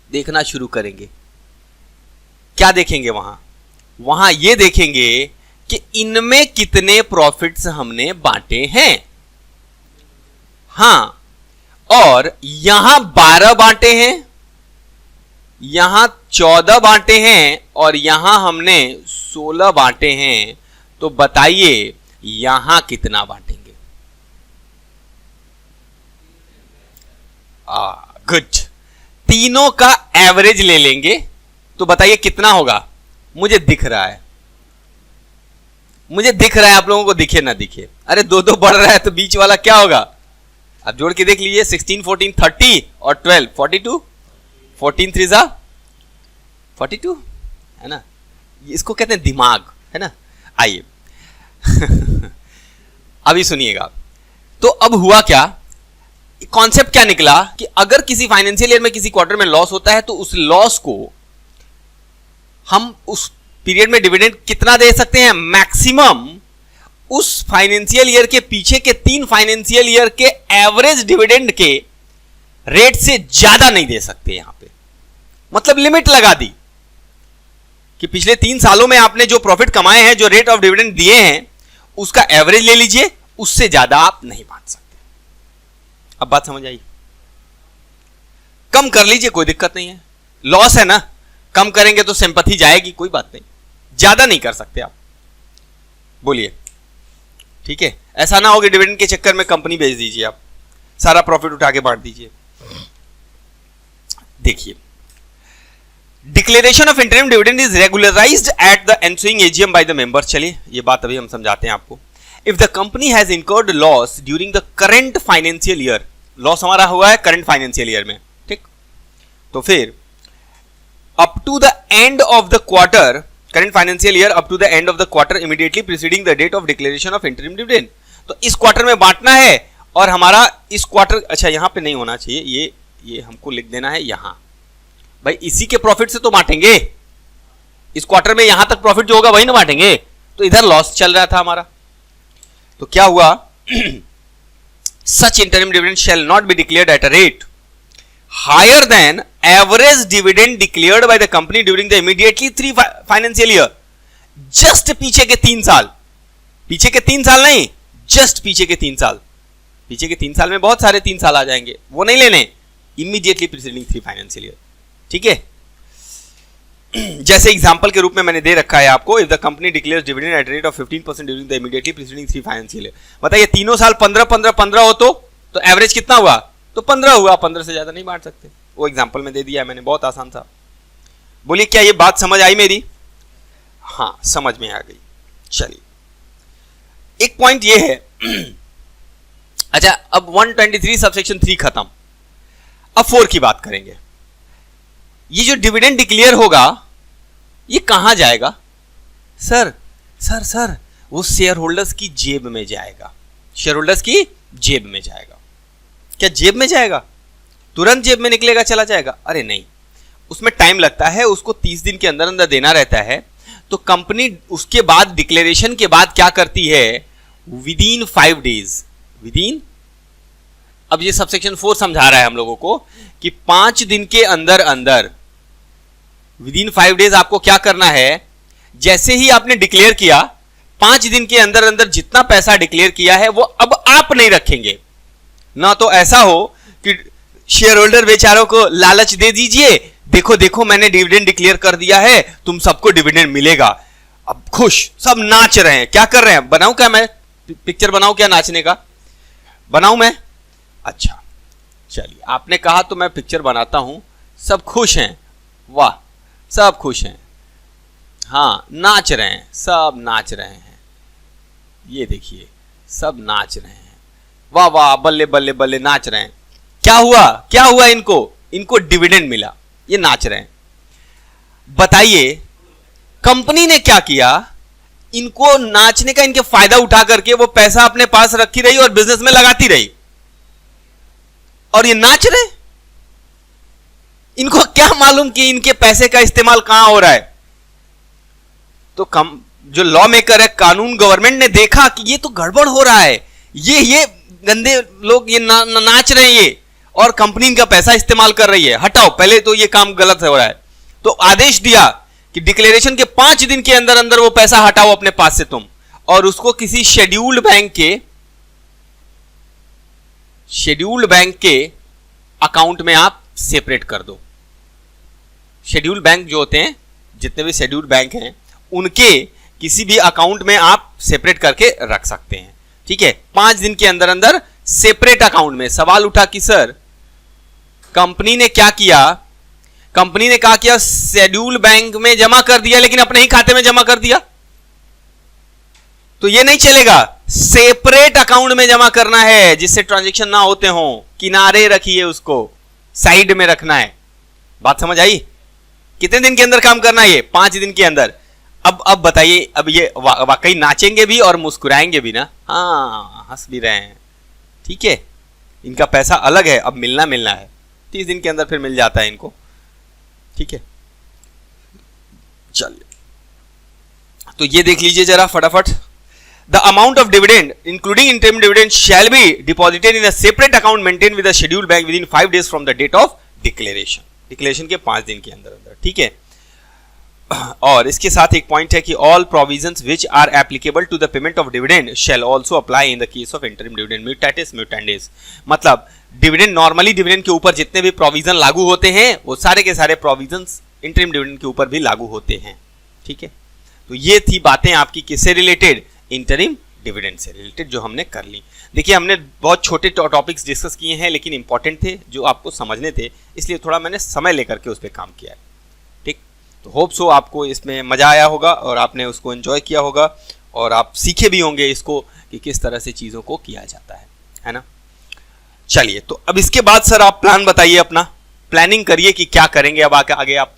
देखना शुरू करेंगे। क्या देखेंगे वहां ये देखेंगे कि इनमें कितने प्रॉफिट्स हमने बांटे हैं। हां, और यहां 12 बांटे हैं, यहां 14 बांटे हैं, और यहां हमने 16 बांटे हैं। तो बताइए यहां कितना बांटेंगे? गुड। तीनों का एवरेज ले लेंगे तो बताइए कितना होगा? मुझे दिख रहा है, मुझे दिख रहा है, आप लोगों को दिखे ना दिखे, अरे दो दो बढ़ रहा है तो बीच वाला क्या होगा? आप जोड़ के देख लीजिए, 16 14 30 और 12 42, 14 3 जा 42, है ना? इसको कहते हैं दिमाग, है ना? आइए अभी सुनिएगा। तो अब हुआ क्या, कॉन्सेप्ट क्या निकला कि अगर किसी फाइनेंशियल ईयर में किसी क्वार्टर में लॉस होता है तो उस लॉस को हम उस पीरियड में डिविडेंड कितना दे सकते हैं? मैक्सिमम उस फाइनेंशियल ईयर के पीछे के 3 फाइनेंशियल ईयर के एवरेज डिविडेंड के रेट से ज्यादा नहीं दे सकते। यहां पे मतलब लिमिट लगा दी कि पिछले 3 सालों में आपने जो प्रॉफिट कमाए हैं, जो रेट ऑफ डिविडेंड दिए हैं, उसका एवरेज ले लीजिए, उससे ज्यादा आप नहीं बांट सकते। अब बात समझ आई? कम कर लीजिए, कोई दिक्कत नहीं है, लॉस है ना, कम करेंगे तो सिंपैथी जाएगी, कोई बात नहीं, ज्यादा नहीं कर सकते आप। बोलिए, ठीक है? ऐसा ना हो कि डिविडेंड के चक्कर में कंपनी बेच दीजिए, आप सारा प्रॉफिट उठा के बांट दीजिए। देखिए, declaration of interim dividend is regularised at the ensuing AGM by the members. चलिए ये बात अभी हम समझाते हैं आपको। If the company has incurred loss during the current financial year, loss हमारा हुआ है करंट फाइनेंशियल ईयर में, ठीक? तो फिर up to the end of the quarter, current financial year up to the end of the quarter immediately preceding the date of declaration of interim dividend. तो इस quarter में बांटना है और हमारा इस क्वार्टर, अच्छा यहां पे नहीं होना चाहिए, ये हमको लिख देना है यहां। भाई इसी के प्रॉफिट से तो बांटेंगे, इस क्वार्टर में यहां तक प्रॉफिट जो होगा वही ना बांटेंगे। तो इधर लॉस चल रहा था हमारा, तो क्या हुआ? Such interim dividend shall not be declared at a rate higher than average dividend declared by the company during the immediately 3 financial year. Just पीछे के 3 साल, पीछे के 3 साल नहीं, जस्ट पीछे के 3 साल। पीछे के 3 साल में बहुत सारे 3 साल आ जाएंगे, वो नहीं लेने, इमीडिएटली प्रीसीडिंग 3 फाइनेंशियल ईयर, ठीक है? जैसे एग्जांपल के रूप में मैंने दे रखा है आपको, if the company declares dividend at rate of 15% during the immediately preceding 3 financial year. बताइए तीनों साल 15 15 15 हो तो एवरेज कितना हुआ? तो 15 हुआ, 15 से ज्यादा नहीं बांट सकते। वो एग्जांपल में दे दिया मैंने, बहुत आसान था। बोलिए क्या ये बात समझ आई मेरी? हाँ समझ में आ गई। चलिए एक पॉइंट ये है अच्छा अब 123 सबसेक्शन 3 खत्म, अब 4 की बात करेंगे। ये जो डिविडेंड डिक्लेयर होगा ये कहां जाएगा? सर सर सर वो शेयर होल्डर्स की जेब में जाएगा, शेयर होल्डर्स की जेब में जाएगा। क्या जेब में जाएगा? तुरंत जेब में निकलेगा चला जाएगा? अरे नहीं, उसमें टाइम लगता है, उसको 30 दिन के अंदर अंदर देना रहता है। तो कंपनी उसके बाद डिक्लेरेशन के बाद क्या करती है? विदिन 5 डेज, विदिन, अब ये सबसेक्शन 4 समझा रहा है हम लोगों को कि 5 दिन के अंदर अंदर, विदिन 5 डेज आपको क्या करना है? जैसे ही आपने डिक्लेयर किया 5 दिन के अंदर अंदर जितना पैसा डिक्लेयर किया है वो अब आप नहीं रखेंगे। ना तो ऐसा हो कि शेयर होल्डर बेचारों को लालच दे दीजिए, देखो देखो मैंने डिविडेंड डिक्लेयर कर दिया है, तुम सबको डिविडेंड मिलेगा, अब खुश, सब नाच रहे हैं। क्या कर रहे हैं? बनाऊं क्या मैं पिक्चर, बनाऊं क्या नाचने का? बनाऊं मैं? अच्छा चलिए, आपने कहा तो मैं पिक्चर बनाता हूं। सब खुश हैं, वाह सब खुश हैं, हाँ नाच रहे हैं, सब नाच रहे हैं, ये देखिए सब नाच रहे हैं, वाह वाह बल्ले बल्ले बल्ले नाच रहे हैं। क्या हुआ? क्या हुआ इनको? इनको डिविडेंड मिला, ये नाच रहे हैं। बताइए कंपनी ने क्या किया? इनको नाचने का, इनके फायदा उठा करके वो पैसा अपने पास रखी रही और बिजनेस में लगाती रही, और ये नाच रहे। इनको क्या मालूम कि इनके पैसे का इस्तेमाल कहां हो रहा है? तो जो लॉ मेकर है, कानून, गवर्नमेंट ने देखा कि ये तो गड़बड़ हो रहा है, ये गंदे लोग ये नाच रहे हैं ये, और कंपनी इनका पैसा इस्तेमाल कर रही है, हटाओ, पहले तो ये काम गलत हो रहा है। तो आदेश दिया कि डिक्लेरेशन के 5 दिन के अंदर अंदर वो पैसा हटाओ अपने पास से तुम, और उसको किसी शेड्यूल्ड बैंक के अकाउंट में आप सेपरेट कर दो। शेड्यूल्ड बैंक जो होते हैं, जितने भी शेड्यूल्ड बैंक हैं, उनके किसी भी अकाउंट में आप सेपरेट करके रख सकते हैं, ठीक है? 5 दिन के अंदर अंदर सेपरेट अकाउंट में। सवाल उठा कि सर कंपनी ने क्या किया कंपनी ने कहा कि शेड्यूल बैंक में जमा कर दिया लेकिन अपने ही खाते में जमा कर दिया, तो ये नहीं चलेगा। सेपरेट अकाउंट में जमा करना है जिससे ट्रांजैक्शन ना होते हो, किनारे रखिए, उसको साइड में रखना है। बात समझ आई? कितने दिन के अंदर काम करना है ये? 5 दिन के अंदर। अब बताइए, अब ये वाकई नाचेंगे भी और मुस्कुराएंगे भी ना? हाँ, हंस भी रहे हैं, ठीक है। इनका पैसा अलग है, अब मिलना है। 30 दिन के अंदर फिर मिल जाता है इनको, ठीक है। चलिए, तो ये देख लीजिए जरा फटाफट। The amount of dividend including interim dividend shall be deposited in a separate account maintain with a schedule bank within 5 days from the date of declaration. Declaration के 5 दिन के अंदर, ठीक है। और इसके साथ एक पॉइंट है कि all provisions which are applicable to the payment of dividend shall also apply in the case of interim dividend mutatis mutandis. मतलब डिविडेंड, नॉर्मली डिविडेंड के ऊपर जितने भी प्रोविजन लागू होते हैं वो सारे के सारे प्रोविजंस इंटरिम डिविडेंड के ऊपर भी लागू होते हैं, ठीक है। तो ये थी बातें आपकी किससे रिलेटेड? इंटरिम डिविडेंड से रिलेटेड, जो हमने कर ली। देखिए, हमने बहुत छोटे टॉपिक्स डिस्कस किए हैं लेकिन इंपॉर्टेंट थे, जो आपको समझने थे, इसलिए थोड़ा मैंने समय लेकर के उस पर काम किया है, ठीक। तो होप सो आपको इसमें मजा आया होगा और आपने उसको एंजॉय किया होगा और आप सीखे भी होंगे इसको कि किस तरह से चीज़ों को किया जाता है ना। चलिए, तो अब इसके बाद सर आप प्लान बताइए, अपना प्लानिंग करिए कि क्या करेंगे अब आगे आप।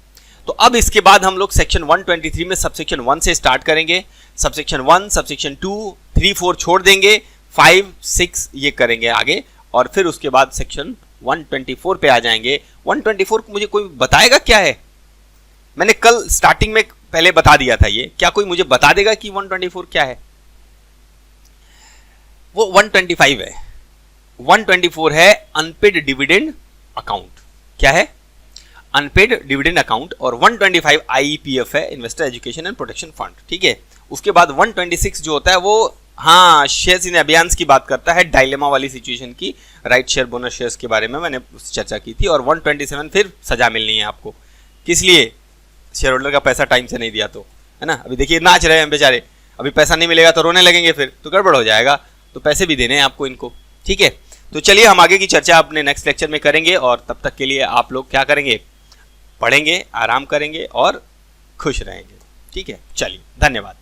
तो अब इसके बाद हम लोग सेक्शन 123 में सबसेक्शन 1 से स्टार्ट करेंगे। सबसेक्शन 1, सबसेक्शन 2, 3, 4 छोड़ देंगे, 5, 6 ये करेंगे आगे, और फिर उसके बाद सेक्शन 124 पे आ जाएंगे। 124 मुझे कोई बताएगा क्या है? मैंने कल स्टार्टिंग में पहले बता दिया था ये, क्या कोई मुझे बता देगा कि 124 क्या है? वो 125 है। 124 है अनपेड डिविडेंड अकाउंट। क्या है? Unpaid dividend account. और 125 आईपीएफ है, investor education and protection fund, ठीक है। उसके बाद 126 जो होता है वो हाँ शेयर्स इन अभियान की बात करता है, डायलेमा वाली सिचुएशन की, राइट शेयर बोनस शेयर्स के बारे में मैंने चर्चा की थी। और 127 फिर सजा मिलनी है आपको, किस लिए? शेयर होल्डर का पैसा टाइम से नहीं दिया तो, है ना। अभी देखिए नाच रहे हैं बेचारे, अभी पैसा नहीं मिलेगा तो रोने लगेंगे, फिर तो गड़बड़ हो जाएगा, तो पैसे भी देने हैं आपको इनको, ठीक है। तो चलिए हम आगे की चर्चा अपने नेक्स्ट लेक्चर में करेंगे, और तब तक के लिए आप लोग क्या करेंगे? पढ़ेंगे, आराम करेंगे और खुश रहेंगे, ठीक है। चलिए, धन्यवाद।